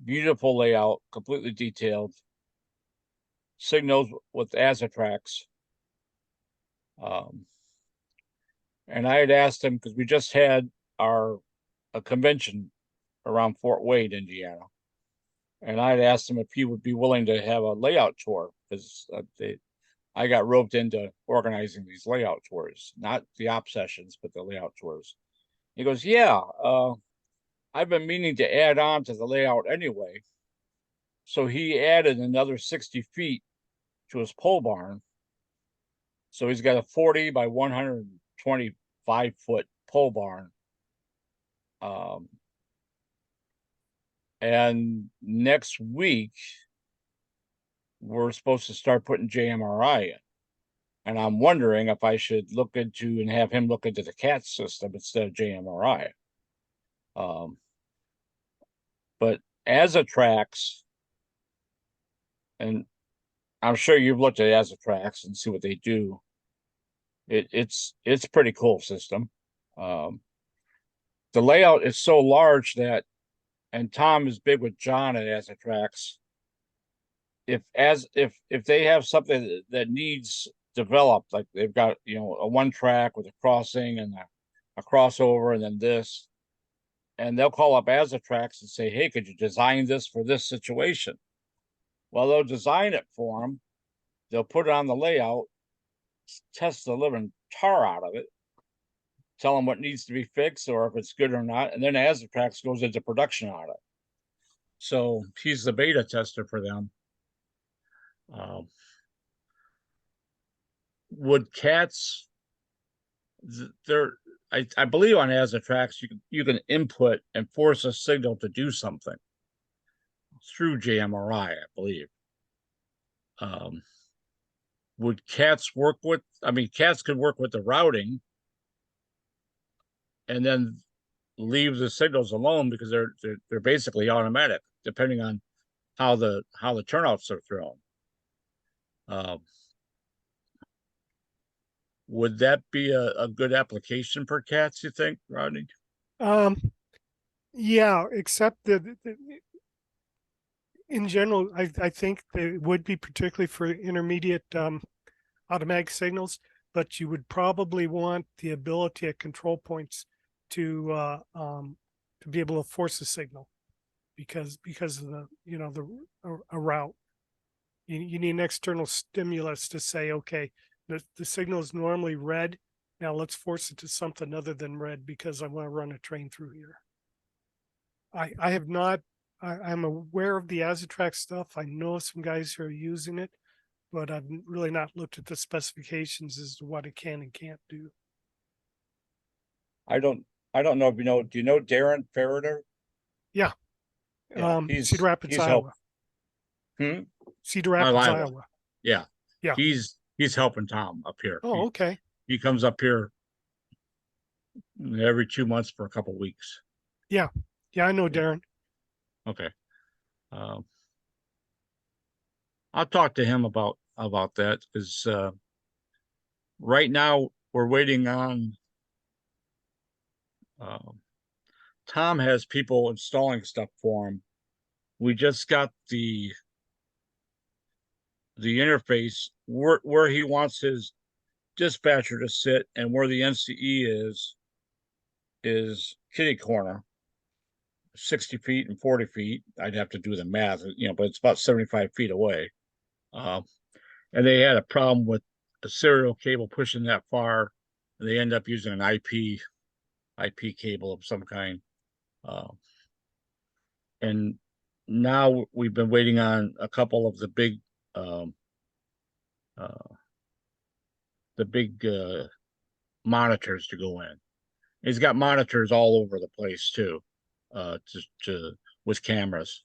Beautiful layout, completely detailed. Signals with Azatrax. And I had asked him because we just had a convention around Fort Wayne, Indiana. And I'd asked him if he would be willing to have a layout tour because I got roped into organizing these layout tours, not the op sessions, but the layout tours. He goes, yeah, I've been meaning to add on to the layout anyway. So he added another 60 feet to his pole barn. So he's got a 40 by 125-foot pole barn. And next week, we're supposed to start putting JMRI in. And I'm wondering if I should look into and have him look into the CAT system instead of JMRI. But as Atrax, and I'm sure you've looked at Azatrax and see what they do. It's pretty cool system. The layout is so large that, and Tom is big with John at Azatrax. If they have something that needs developed, like they've got a one track with a crossing and a crossover and then this, and they'll call up Azatrax and say, "Hey, could you design this for this situation?" Well, they'll design it for them. They'll put it on the layout, test the living tar out of it, tell them what needs to be fixed or if it's good or not, and then Azatrax goes into production on it. So he's the beta tester for them. Would cats? I believe on Azatrax you can input and force a signal to do something through JMRI, I believe. Would cats work with? I mean, cats could work with the routing, and then leave the signals alone because they're basically automatic, depending on how the turnouts are thrown. Would that be a good application for cats, you think, Rodney? Yeah, except that in general, I think it would be particularly for intermediate automatic signals, but you would probably want the ability at control points to be able to force a signal because of a route. You need an external stimulus to say, okay, the signal is normally red. Now let's force it to something other than red because I want to run a train through here. I have not. I'm aware of the Azatrax stuff. I know some guys who are using it, but I've really not looked at the specifications as to what it can and can't do. I don't know if you know. Do you know Darren Ferreter? Yeah. Yeah, Cedar Rapids, he's Iowa. Cedar Rapids, Iowa. Yeah. Yeah. He's helping Tom up here. Oh, okay. He comes up here every 2 months for a couple of weeks. Yeah. Yeah, I know Darren. Okay. I'll talk to him about that because right now we're waiting on Tom has people installing stuff for him. We just got the interface where he wants his dispatcher to sit and where the NCE is kitty corner, 60 feet and 40 feet. I'd have to do the math, but it's about 75 feet away. And they had a problem with a serial cable pushing that far, and they end up using an IP cable of some kind. And now we've been waiting on a couple of the big monitors to go in. He's got monitors all over the place too, with cameras.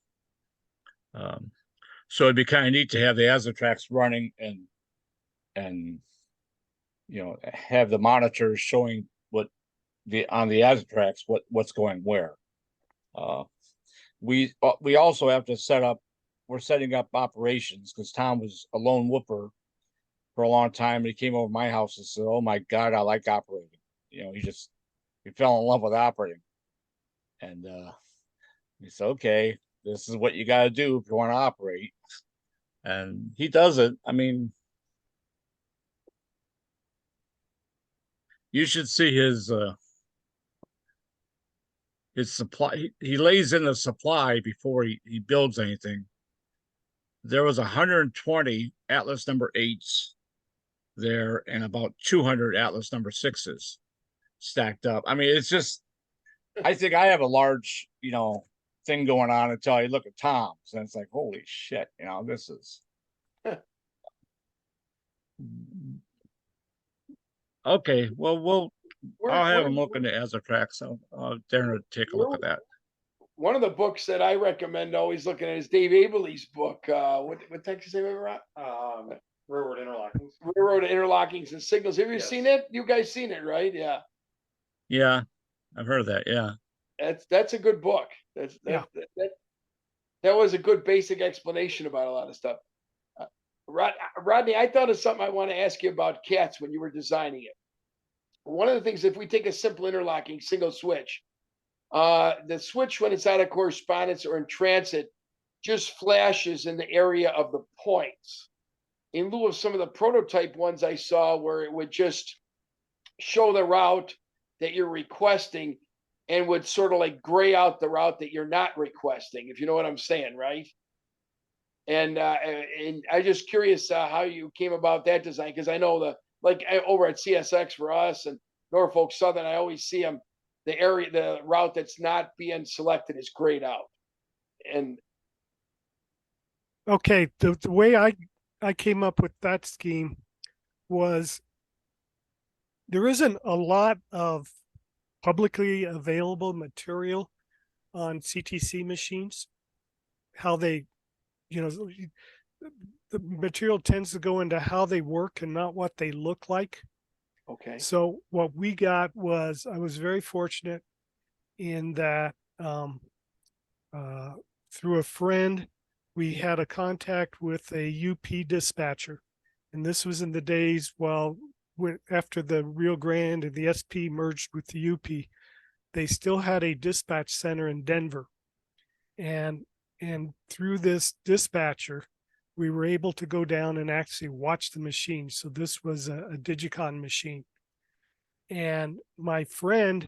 So it'd be kind of neat to have the Azatrax running and have the monitors showing on the Azatrax what's going where. We also have to we're setting up operations because Tom was a lone whooper for a long time. And he came over to my house and said, "Oh my God, I like operating." He fell in love with operating. And he said, "Okay, this is what you got to do if you want to operate." And he does it. I mean, you should see his supply. He lays in the supply before he builds anything. There was 120 Atlas number 8s there and about 200 Atlas number 6s stacked up. I mean, it's just I think I have a large, thing going on until I look at Tom's, and it's like, holy shit, this is okay. Well, We're I'll have we're him look into Azotrack, so Darren will take a look we're at that. one of the books that I recommend always looking at is Dave Abeley's book. What Texas name ever Railroad interlockings. Railroad Interlockings and Signals. Have you Yes. seen it? You guys seen it, right? Yeah. Yeah, I've heard of that. Yeah. That's a good book. Yeah. That was a good basic explanation about a lot of stuff. Uh, Rodney, I thought of something I want to ask you about cats when you were designing it. One of the things, if we take a simple interlocking single switch, the switch when it's out of correspondence or in transit just flashes in the area of the points. In lieu of some of the prototype ones I saw where it would just show the route that you're requesting and would sort of like gray out the route that you're not requesting, if you know what I'm saying, right? And I just curious how you came about that design, because I know over at CSX for us and Norfolk Southern, I always see them. The route that's not being selected is grayed out, and Okay, the way I came up with that scheme was there isn't a lot of publicly available material on CTC machines. How they, the material tends to go into how they work and not what they look like. okay, So what we got was, I was very fortunate in that through a friend, we had a contact with a UP dispatcher. And this was in the days after the Rio Grande and the SP merged with the UP, they still had a dispatch center in Denver. And through this dispatcher, we were able to go down and actually watch the machine. So this was a Digicon machine. And my friend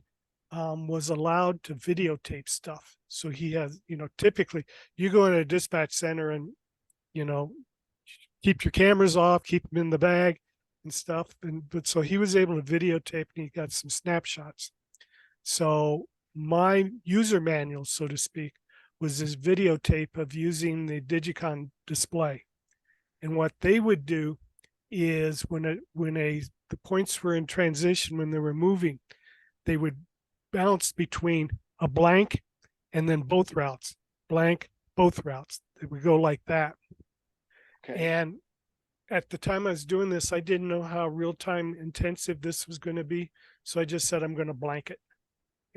was allowed to videotape stuff. So he has, typically you go in a dispatch center and, keep your cameras off, keep them in the bag and stuff. But so he was able to videotape and he got some snapshots. So my user manual, so to speak, was this videotape of using the Digicon display. And what they would do is when the points were in transition, when they were moving, they would bounce between a blank and then both routes, blank, both routes. They would go like that. okay, And at the time I was doing this, I didn't know how real-time intensive this was going to be. So I just said, I'm going to blank it.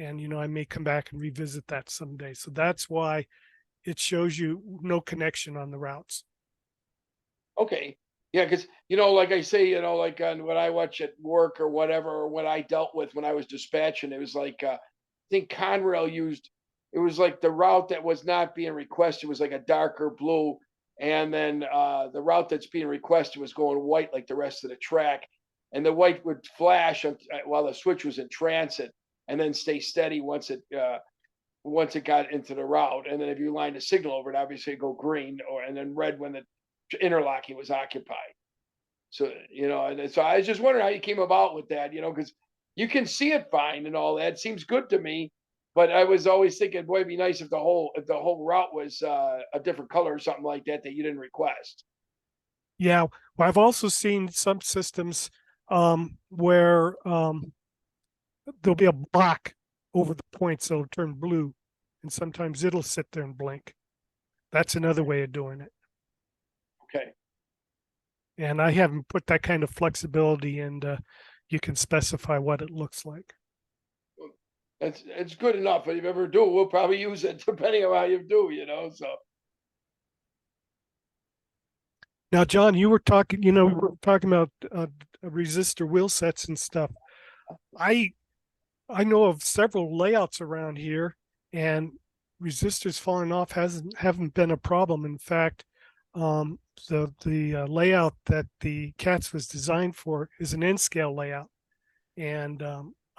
And, I may come back and revisit that someday. So that's why it shows you no connection on the routes. okay. Yeah, because like I say, like on what I watch at work or whatever, or what I dealt with when I was dispatching, it was like I think Conrail used. It was like the route that was not being requested was like a darker blue, and then the route that's being requested was going white like the rest of the track, and the white would flash while the switch was in transit, and then stay steady once it got into the route, and then if you lined a signal over it, obviously it'd go green and then red when the interlocking was occupied. So, and so I was just wondering how you came about with that, because you can see it fine and all that. It seems good to me. But I was always thinking, boy, it'd be nice if the whole route was a different color or something like that you didn't request. Yeah. Well, I've also seen some systems where there'll be a block over the points that'll turn blue. And sometimes it'll sit there and blink. That's another way of doing it. Okay. And I haven't put that kind of flexibility, and you can specify what it looks like. It's good enough. If you ever do, we'll probably use it depending on how you do, so. Now, John, you were talking, we were talking about resistor wheel sets and stuff. I know of several layouts around here, and resistors falling off haven't been a problem. In fact, the layout that the CATS was designed for is an N-scale layout, and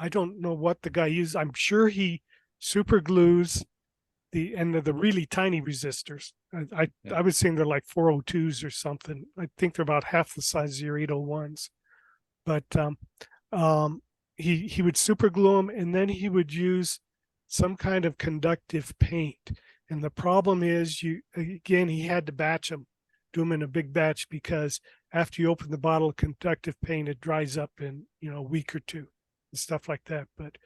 I don't know what the guy used. I'm sure he super glues the really tiny resistors. I was saying they're like 402s or something. I think they're about half the size of your 801s. But he would super glue them, and then he would use some kind of conductive paint. And the problem is he had to batch them, do them in a big batch, because after you open the bottle of conductive paint, it dries up in, a week or two and stuff like that. But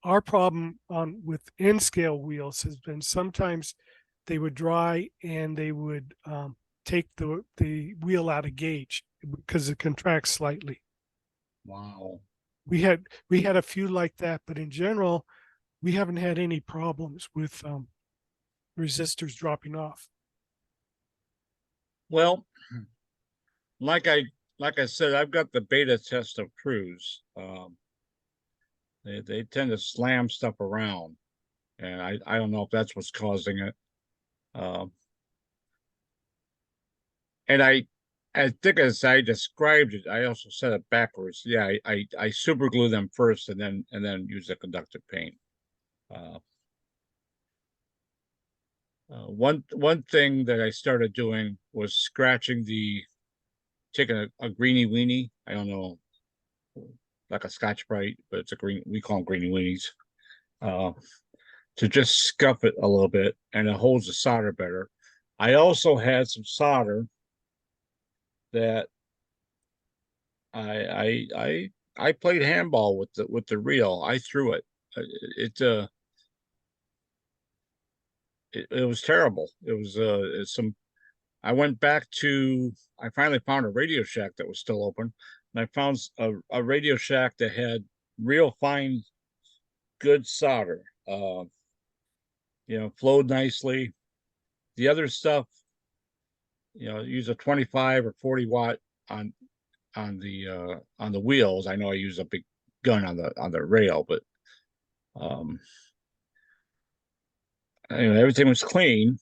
our problem with N scale wheels has been sometimes they would dry and they would take the wheel out of gauge because it contracts slightly. Wow. We had a few like that, but in general, we haven't had any problems with resistors dropping off. Well, like I said, I've got the beta test of Cruise. They tend to slam stuff around, and I don't know if that's what's causing it. And I think as I described it, I also said it backwards. Yeah, I super glue them first and then use the conductive paint. One thing that I started doing was scratching taking a greeny weenie. I don't know, like a Scotch Brite, but it's a green. We call them greeny weenies. To just scuff it a little bit, and it holds the solder better. I also had some solder that I played handball with the reel. I threw it. It was terrible. It was I went back to, I finally found a Radio Shack that was still open, and I found a Radio Shack that had real fine, good solder. Flowed nicely. The other stuff, use a 25 or 40 watt on the wheels. I know I use a big gun on the rail, but everything was clean.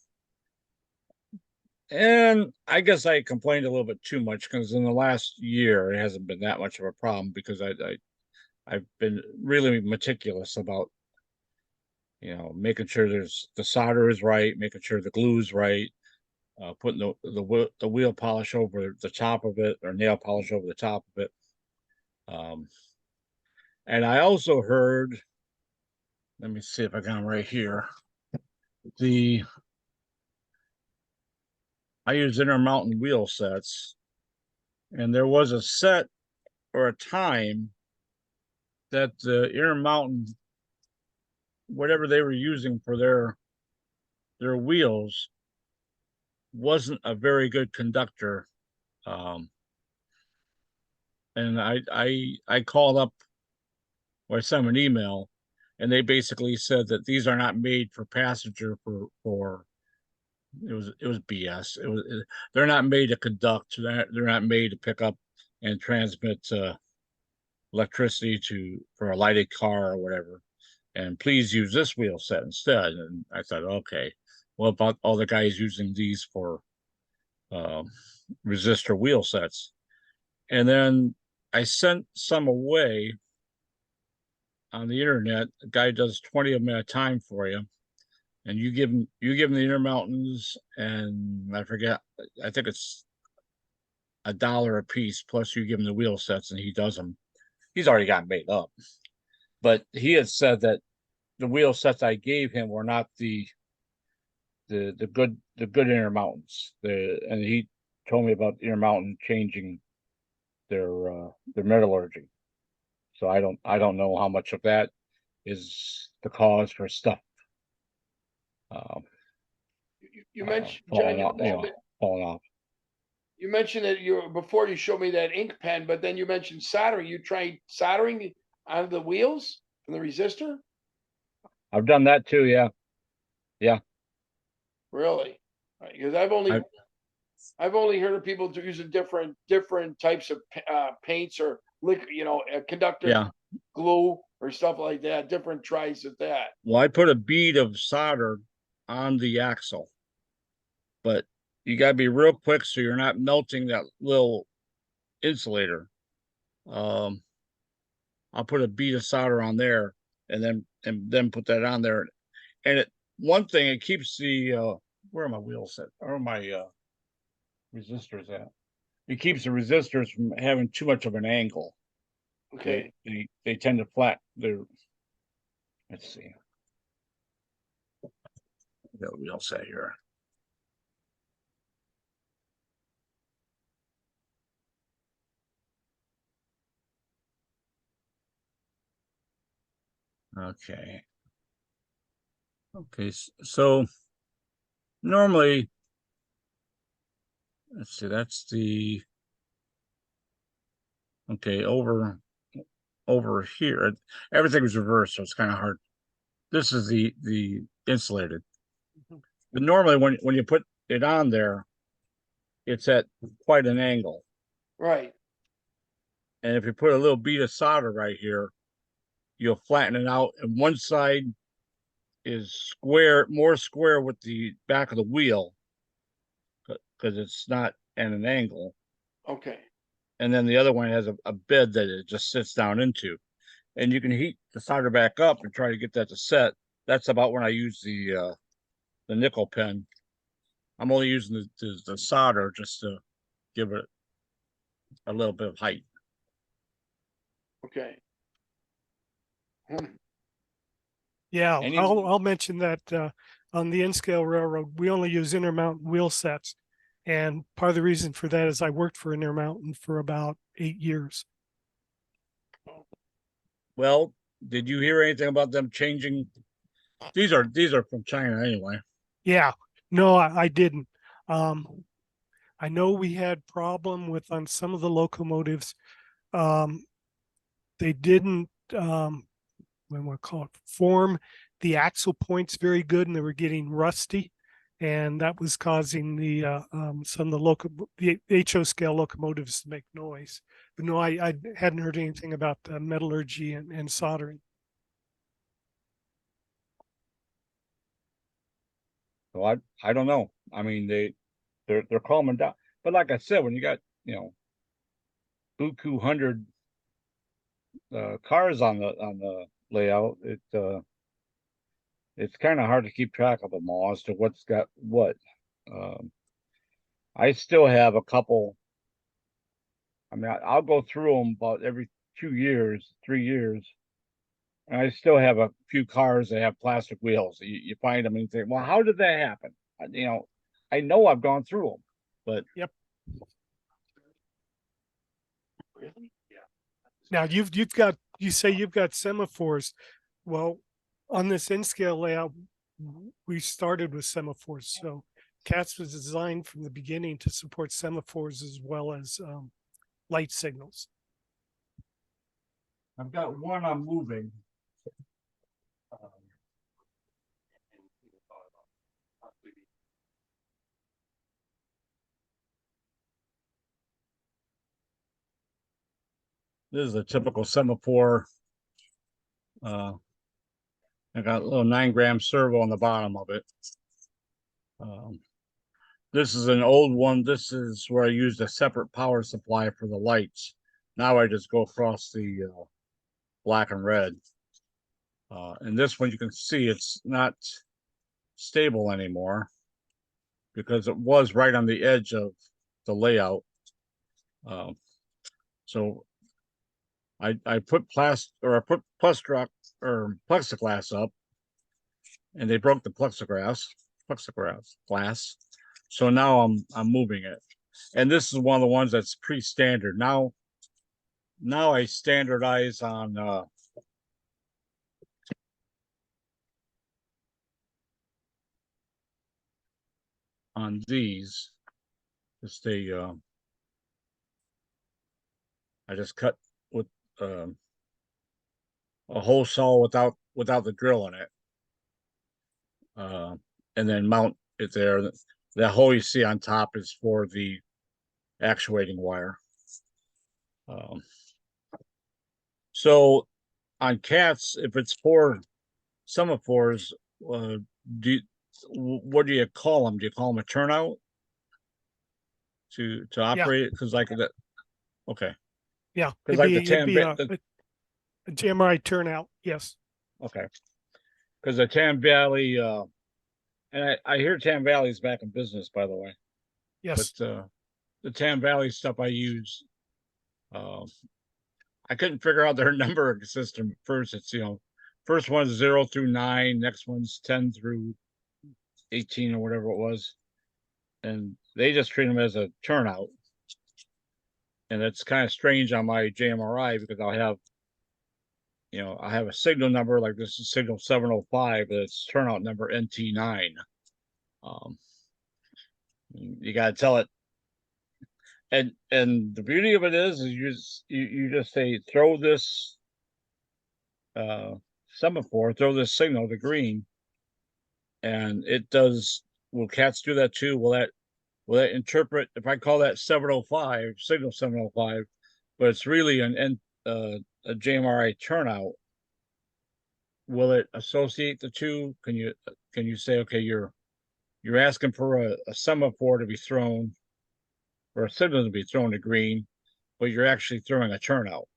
And I guess I complained a little bit too much because in the last year it hasn't been that much of a problem because I've been really meticulous about making sure the solder is right, making sure the glue is right, putting the wheel polish over the top of it, or nail polish over the top of it. And I also heard, let me see if I got them right here. I use Intermountain wheel sets, and there was a set or a time that the Intermountain, whatever they were using for their wheels, wasn't a very good conductor. And I called up, or I sent an email, and they basically said that these are not made for passenger for it was BS. They're not made to conduct. They're not made to pick up and transmit electricity for a lighted car or whatever. And please use this wheel set instead. And I thought, okay, what about all the guys using these for resistor wheel sets? And then I sent some away on the internet. A guy does 20 of them at a time for you, and you give him the Intermountains, and I forget, I think it's $1 a piece, plus you give him the wheel sets and he does them. He's already got made up, but he had said that the wheel sets I gave him were not the good Intermountains. And he told me about Intermountain changing their metallurgy. So I don't know how much of that is the cause for stuff You mentioned, John, falling off. you mentioned that before you showed me that ink pen, but then you mentioned soldering. You tried soldering on the wheels from the resistor? I've done that too. Yeah. Really? Because I've only heard of people using different types of paints or conductive Yeah. glue or stuff like that. Different tries at that. Well, I put a bead of solder on the axle, but you got to be real quick so you're not melting that little insulator. I'll put a bead of solder on there and then put that on there. And one thing, it keeps the where are my wheels at? Where are my resistors at? It keeps the resistors from having too much of an angle. Okay. They tend to flat. Let's see. we all say here. Okay. Okay, so normally, let's see, that's the, okay, over here, everything was reversed, so it's kind of hard. This is the insulated. But normally when you put it on there, it's at quite an angle. Right. And if you put a little bead of solder right here, you'll flatten it out. And one side is square, more square with the back of the wheel because it's not at an angle. Okay. And then the other one has a bed that it just sits down into. And you can heat the solder back up and try to get that to set. That's about when I use the nickel pen. I'm only using the solder just to give it a little bit of height. Okay. Hmm. Yeah, Any- I'll mention that on the N-scale railroad, we only use Intermountain wheel sets. And part of the reason for that is I worked for Intermountain for about 8 years. Well, did you hear anything about them changing? These are from China anyway. Yeah, no, I didn't. I know we had problem with on some of the locomotives. They didn't when we call it form the axle points very good, and they were getting rusty, and that was causing the some of the HO scale locomotives to make noise. But no, I hadn't heard anything about metallurgy and soldering. So I don't know. I mean they're calming down. But like I said, when you got buku 100 cars on the layout, it's kind of hard to keep track of them all as to what's got what. Um, I still have a couple. I mean, I'll go through them about every 2 years, 3 years, and I still have a few cars that have plastic wheels. You find them and you think, well, how did that happen? I know I've gone through them, but Yep. Really? Yeah. Now you say you've got semaphores. Well, on this N-scale layout, we started with semaphores. So CATS was designed from the beginning to support semaphores as well as light signals. I've got one I'm moving. This is a typical semaphore. I got a little 9-gram servo on the bottom of it. This is an old one. This is where I used a separate power supply for the lights. Now I just go across the black and red. And this one you can see it's not stable anymore because it was right on the edge of the layout. So I put I put plexiglass up, and they broke the plexiglass glass. So now I'm moving it, and this is one of the ones that's pre-standard. Now I standardize on these. Just I just cut with a hole saw without the drill in it, and then mount it there. That hole you see on top is for the actuating wire. So on cats, if it's for semaphores, what do you call them? Do you call them a turnout to operate it? Because like that, okay. Yeah, Because like the it'd Tam, be a JMI turnout. Yes. okay. Because the Tam Valley, and I hear Tam Valley's back in business, by the way. Yes. But the Tam Valley stuff I use, I couldn't figure out their numbering system first. It's first one's 0 through 9, next one's 10 through 18 or whatever it was, and they just treat them as a turnout. And it's kind of strange on my JMRI because I'll have, I have a signal number like this is signal 705, but it's turnout number NT9. Um, you got to tell it, and the beauty of it is you just say throw this uh semaphore, throw this signal to green, and it does. Will cats do that too? Will that interpret if I call that 705 signal 705, but it's really a JMRI turnout? Will it associate the two? Can you say, okay, you're asking for a semaphore to be thrown or a signal to be thrown to green, but you're actually throwing a turnout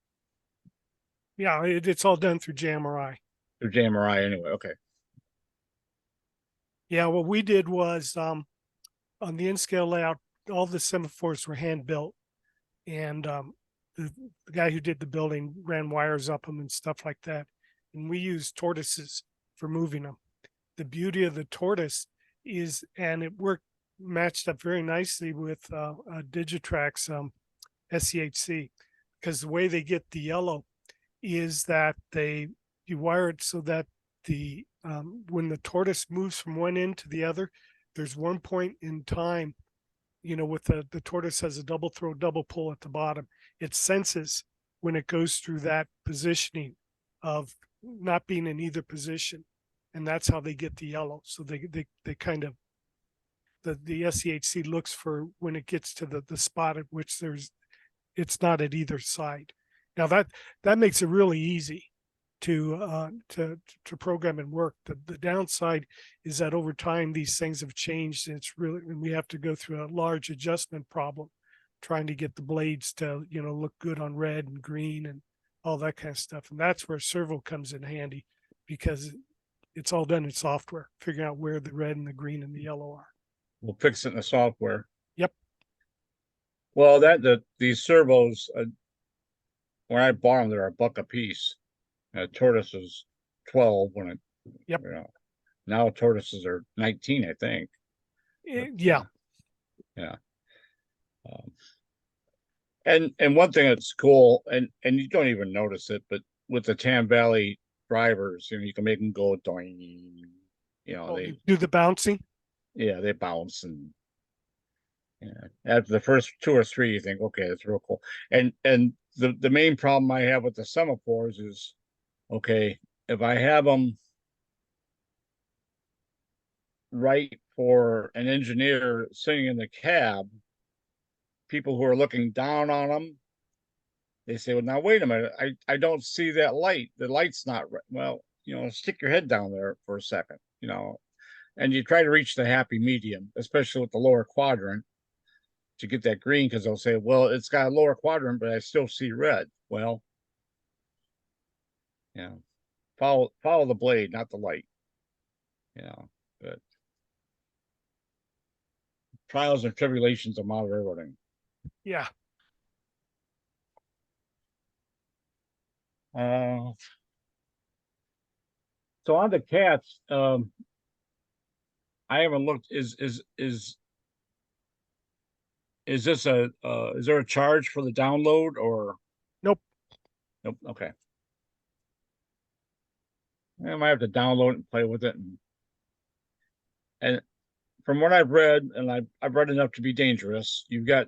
Yeah, it's all done through JMRI. through JMRI anyway. Okay. Yeah, what we did was on the in-scale layout, all the semaphores were hand built, and the guy who did the building ran wires up them and stuff like that. And we used tortoises for moving them. The beauty of the tortoise is, and it matched up very nicely with Digitrack's SCHC, because the way they get the yellow is that you wire it so that when the tortoise moves from one end to the other, there's one point in time, with the tortoise has a double throw, double pull at the bottom. It senses when it goes through that positioning of not being in either position. And that's how they get the yellow. So they kind of, the SCHC looks for when it gets to the spot at which it's not at either side. Now that makes it really easy to program and work. The downside is that over time these things have changed, and we have to go through a large adjustment problem trying to get the blades to look good on red and green and all that kind of stuff. And that's where servo comes in handy, because it's all done in software, figuring out where the red and the green and the yellow are. We'll fix it in the software. Yep. Well, these servos, when I bought them, they're $1 a piece. Tortoise is 12 when it. Yep. Now tortoises are 19, I think. Yeah. Yeah. And one thing that's cool, and you don't even notice it, but with the Tam Valley drivers, you can make them go doing, they do the bouncing. Yeah, they bounce, and after the first 2 or 3, you think, okay, that's real cool. And the main problem I have with the semaphores is, okay, if I have them right for an engineer sitting in the cab, people who are looking down on them, they say, well, now wait a minute, I don't see that light. The light's not right. Well, stick your head down there for a second, and you try to reach the happy medium, especially with the lower quadrant, to get that green, because they'll say, well, it's got a lower quadrant, but I still see red. Well, follow the blade, not the light. But trials and tribulations of model railroading. Yeah. So on the cats, I haven't looked. Is this is there a charge for the download or? Nope. Nope. Okay. I might have to download it and play with it. And from what I've read, and I've read enough to be dangerous, you've got,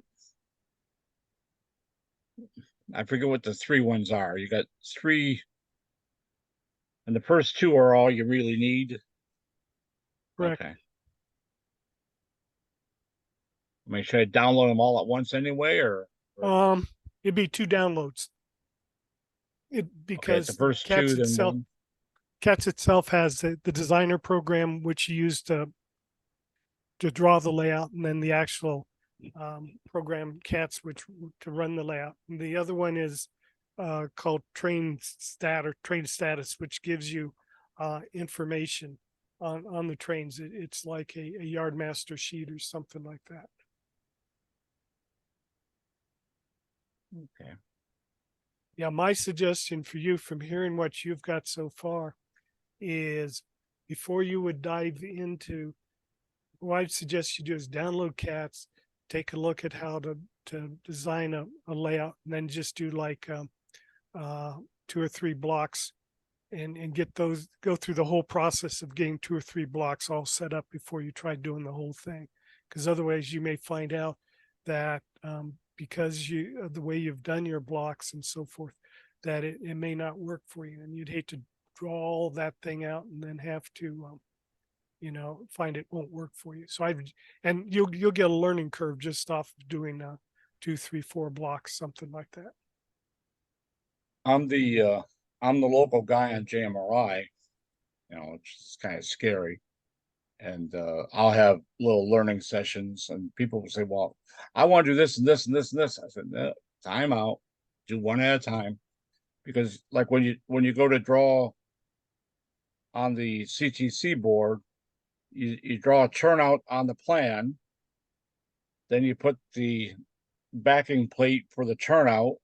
I forget what the 3 ones are. You got 3, and the first 2 are all you really need. Correct. Okay. I mean, should I download them all at once anyway, or? It'd be 2 downloads. Because the first 2, then 1. Cats itself has the designer program, which you use to draw the layout, and then the actual program Cats, which to run the layout. And the other one is called train status, which gives you information on the trains. It's like a yard master sheet or something like that. Okay. Yeah, my suggestion for you, from hearing what you've got so far, is before you would dive into what I suggest you do is download CATs, take a look at how to design a layout, and then just do like 2 or 3 blocks and get those, go through the whole process of getting 2 or 3 blocks all set up before you try doing the whole thing. Because otherwise you may find out that because you of the way you've done your blocks and so forth, that it may not work for you, and you'd hate to draw all that thing out and then have to find it won't work for you. So and you'll get a learning curve just off of doing 2, 3, 4 blocks, something like that. I'm the local guy on JMRI, which is kind of scary. And I'll have little learning sessions, and people will say, "Well, I want to do this and this and this and this." I said, "No, time out. Do one at a time." Because like when you go to draw on the CTC board, you draw a turnout on the plan, then you put the backing plate for the turnout,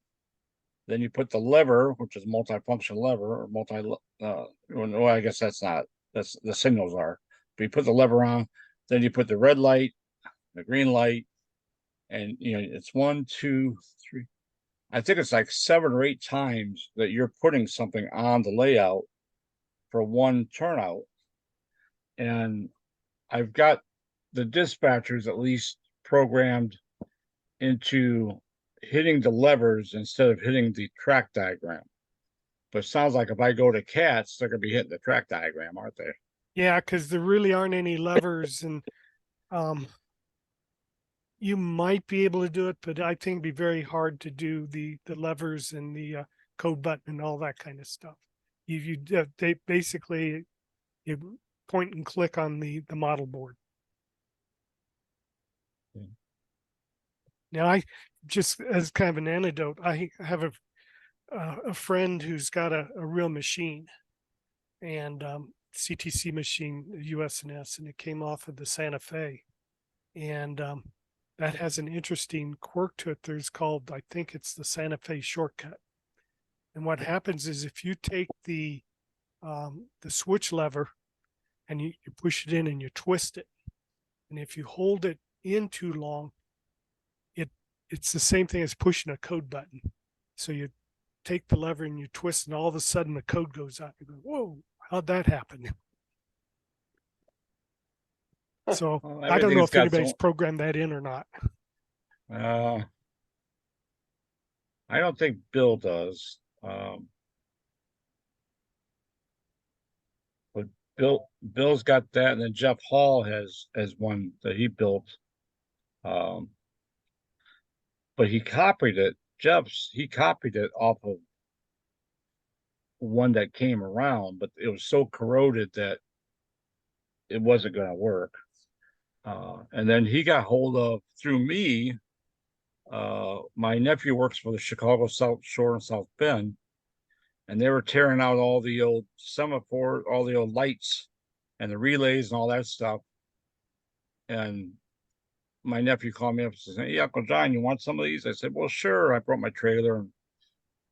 then you put the lever, which is multifunction lever, or well, I guess that's the signals are. But you put the lever on, then you put the red light, the green light, and it's 1, 2, 3. I think it's like 7 or 8 times that you're putting something on the layout for one turnout. And I've got the dispatchers at least programmed into hitting the levers instead of hitting the track diagram. But it sounds like if I go to CATs, they're going to be hitting the track diagram, aren't they? Yeah, because there really aren't any levers, and you might be able to do it, but I think it'd be very hard to do the levers and the code button and all that kind of stuff. They basically you point and click on the model board. Yeah. Now, I just as kind of an anecdote, I have a friend who's got a real machine, and CTC machine, USNS, and it came off of the Santa Fe, and that has an interesting quirk to it. There's called, I think it's the Santa Fe shortcut. And what happens is if you take the switch lever and you push it in and you twist it, and if you hold it in too long, it's the same thing as pushing a code button. So you take the lever and you twist, and all of a sudden the code goes out. You go, whoa, how'd that happen? So Well, I don't know if anybody's some. programmed that in or not. I don't think Bill does. But Bill's got that, and then Jeff Hall has one that he built. But he copied it. He copied it off of one that came around, but it was so corroded that it wasn't going to work. And then he got hold of, through me, my nephew works for the Chicago South Shore and South Bend, and they were tearing out all the old semaphore, all the old lights and the relays and all that stuff. And my nephew called me up and said, "Hey, Uncle John, you want some of these?" I said, "Well, sure." I brought my trailer,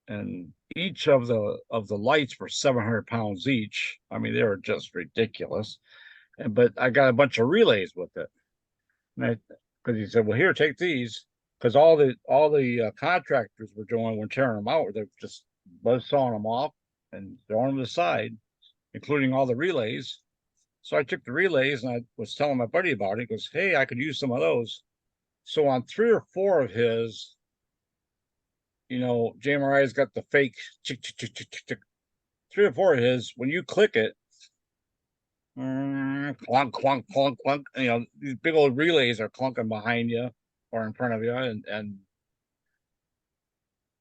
and each of the lights were 700 pounds each. I mean, they were just ridiculous. But I got a bunch of relays with it, because he said, "Well, here, take these," because all the contractors were doing when tearing them out, they're just buzzsawing them off and throwing them aside, including all the relays. So I took the relays and I was telling my buddy about it. He goes, "Hey, I could use some of those." So on 3 or 4 of his, JMRI's got the fake chick, chick, chick, chick, chick. 3 or 4 of his, when you click it, clunk, clunk, clunk, clunk. These big old relays are clunking behind you or in front of you, and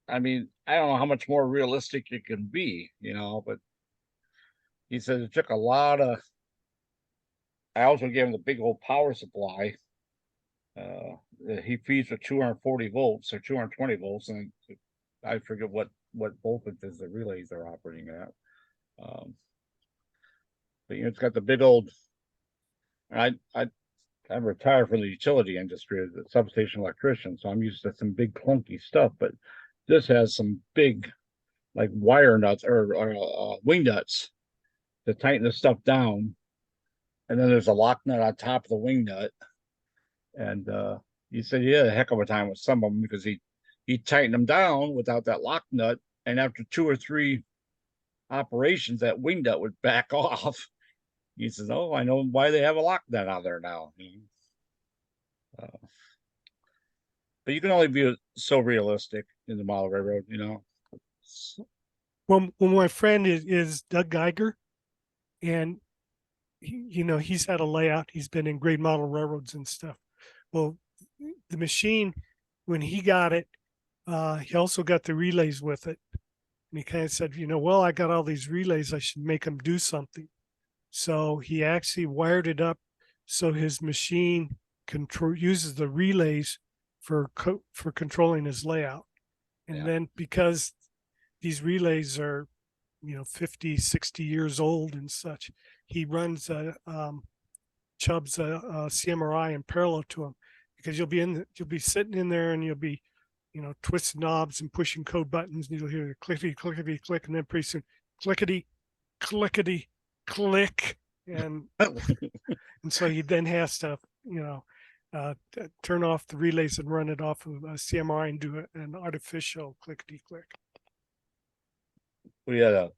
I mean, I don't know how much more realistic it can be, but he said it took a lot of. I also gave him the big old power supply. He feeds with 240 volts or 220 volts, and I forget what voltages the relays are operating at. But it's got the big old. I retired from the utility industry as a substation electrician, so I'm used to some big clunky stuff. But this has some big, like, wire nuts or wing nuts to tighten the stuff down. and then there's a lock nut on top of the wing nut. And he said he had a heck of a time with some of them because he tightened them down without that lock nut, and after 2 or 3 operations, that wing nut would back off. He says, "Oh, I know why they have a lock nut on there now." But you can only be so realistic in the model railroad, you know. Well, my friend is Doug Geiger, and he's had a layout. He's been in grade model railroads and stuff. Well, the machine, when he got it, he also got the relays with it. And he kind of said, well, I got all these relays. I should make them do something. So he actually wired it up so his machine uses the relays for controlling his layout. And then because these relays are 50, 60 years old and such, he runs Chubb's CMRI in parallel to him, because you'll be sitting in there and you'll be twisting knobs and pushing code buttons, and you'll hear the clickety clickety click, and then pretty soon clickety clickety click, and so he then has to turn off the relays and run it off of a CMRI and do an artificial clickety click. We had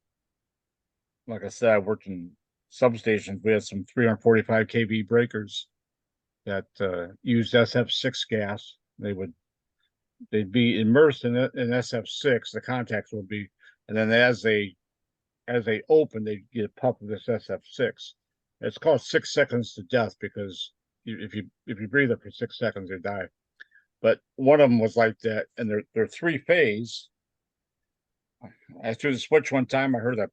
like I said, I worked in substations. We had some 345 kV breakers that used SF6 gas. They'd be immersed in SF6. The contacts would be, and then as they open, they get a puff of this SF6. It's called 6 seconds to death because if you breathe it for 6 seconds, you die. But one of them was like that, and they're 3-phase. I threw the switch one time. I heard that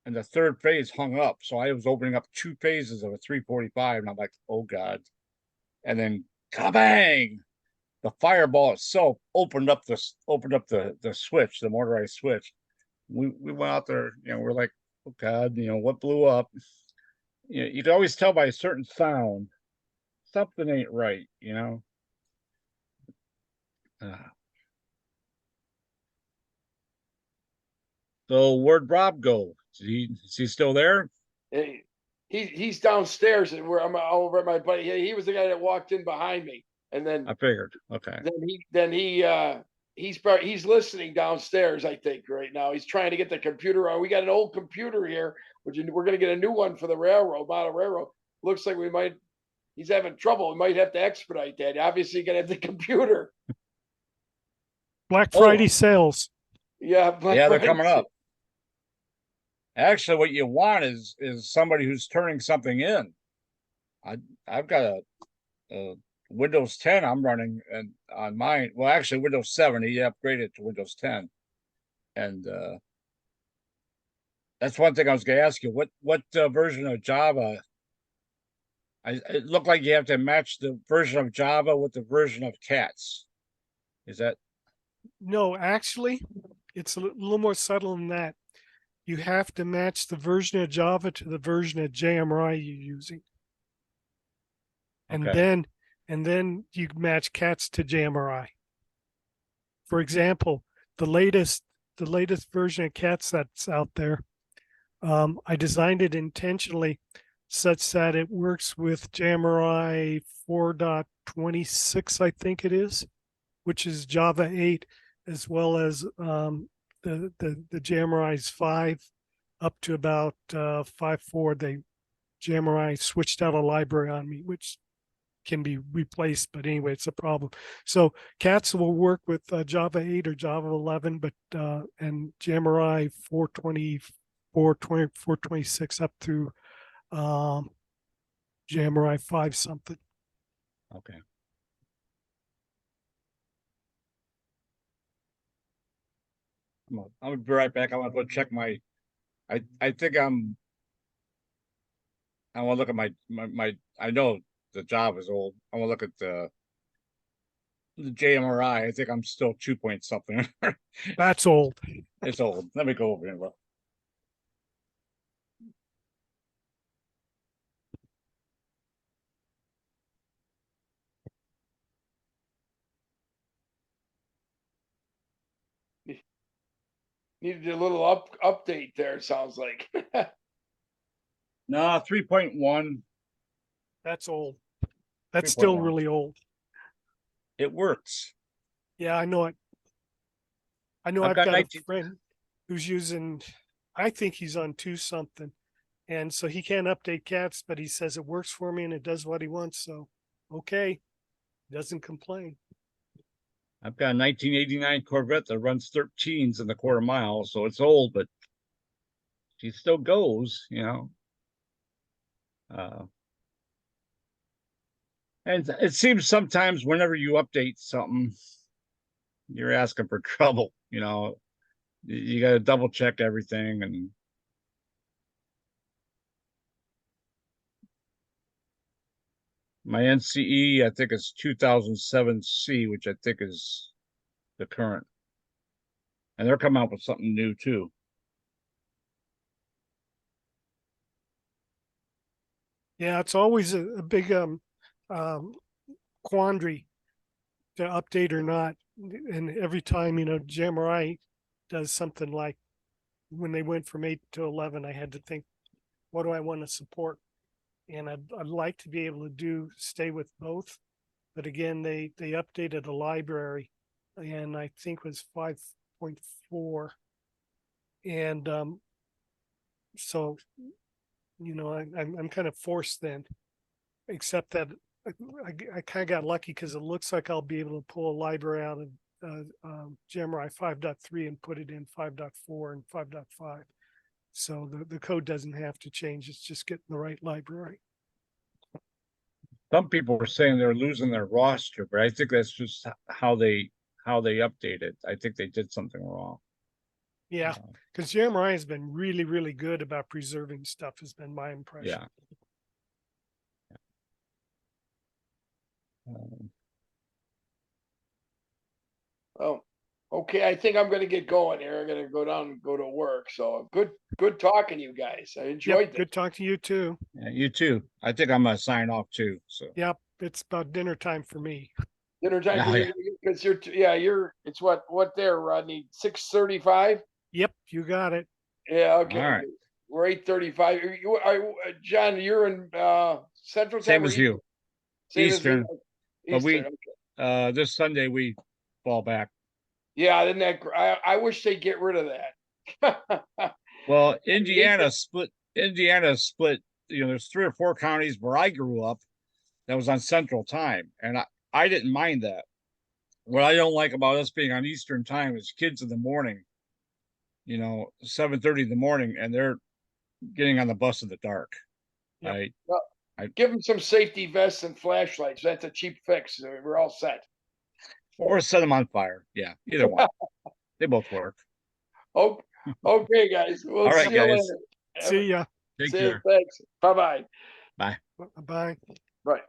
and the third phase hung up. So I was opening up 2 phases of a 345, and I'm like, oh God. And then kabang! The fireball itself opened up the switch, the motorized switch. We went out there, we're like, oh God, what blew up? You can always tell by a certain sound, something ain't right, So where'd Rob go? Is he still there? Hey, he's downstairs, and I'm over at my buddy. He was the guy that walked in behind me, and then I figured. Okay. he's listening downstairs. I think right now he's trying to get the computer on. We got an old computer here, which we're going to get a new one for the model railroad. Looks like he's having trouble. We might have to expedite that. Obviously, you got to have the computer. Black Friday sales. Yeah, they're coming up. Actually, what you want is somebody who's turning something in. I've got a Windows 10 I'm running and on mine. Well, actually, Windows 7. He upgraded to Windows 10, and that's one thing I was going to ask you. What version of Java? It looked like you have to match the version of Java with the version of CATS. Is that? No, actually, it's a little more subtle than that. You have to match the version of Java to the version of JMRI you're using. And Okay. then you match CATS to JMRI. For example, the latest version of CATS that's out there, I designed it intentionally such that it works with JMRI 4.26, I think it is, which is Java 8, as well as the JMRI's 5 up to about 5.4. JMRI switched out a library on me, which can be replaced, but anyway, it's a problem. So CATS will work with Java 8 or Java 11, but and JMRI 4.24, 4.26 up to JMRI 5 something. Okay. I'll be right back. I want to go check my. I think I want to look at my. I know the job is old. I want to look at the JMRI. I think I'm still 2 point something. That's old. It's old. Let me go over and look. needed a little update there, it sounds like. No, 3.1. That's old. That's still 3.1. really old. It works. Yeah, I know it. I know I've I've got got a 19 friend who's using, I think he's on 2 something. And so he can't update cats, but he says it works for me and it does what he wants. So, okay, doesn't complain. I've got a 1989 Corvette that runs 13s in the quarter mile, so it's old, but she still goes, you know. And it seems sometimes whenever you update something, you're asking for trouble, you know. You got to double check everything. And my NCE, I think it's 2007C, which I think is the current. And they're coming out with something new too. Yeah, it's always a big quandary to update or not. And every time, Jamrai does something like when they went from 8 to 11, I had to think, what do I want to support? And I'd like to be able to stay with both. But again, they updated a library and I think it was 5.4. And so, I'm kind of forced then, except that I kind of got lucky because it looks like I'll be able to pull a library out of Jamrai 5.3 and put it in 5.4 and 5.5. So the code doesn't have to change. It's just getting the right library. Some people were saying they're losing their roster, but I think that's just how they update it. I think they did something wrong. Yeah, because Jamrai has been really, really good about preserving stuff, has been my impression. Yeah. Oh, okay. I think I'm going to get going here. I'm going to go down and go to work. So good talking to you guys. I enjoyed Yep, this. good talking to you too. Yeah, you too. I think I'm gonna sign off too. So Yep, it's about dinner time for me. Dinner time Oh, yeah. because it's what there, Rodney? 6:35. Yep, you got it. Yeah, okay. All right. We're 8:35. John, you're in Central Time Same or as you. Same as me. Eastern. But Eastern. Okay. this Sunday we fall back. Yeah, isn't that? I wish they'd get rid of that. Well, I hate that. Indiana split, there's 3 or 4 counties where I grew up that was on Central Time. And I didn't mind that. What I don't like about us being on Eastern Time is kids in the morning, 7:30 in the morning, and they're getting on the bus in the dark. Yep. Well, give them some safety vests and flashlights. That's a cheap fix. We're all set. Or set them on fire. Yeah, either one. They both work. Oh, okay, guys. We'll All right, see you guys. later. See ya. Take See you. care. Thanks. Bye-bye. Bye. Bye. Bye.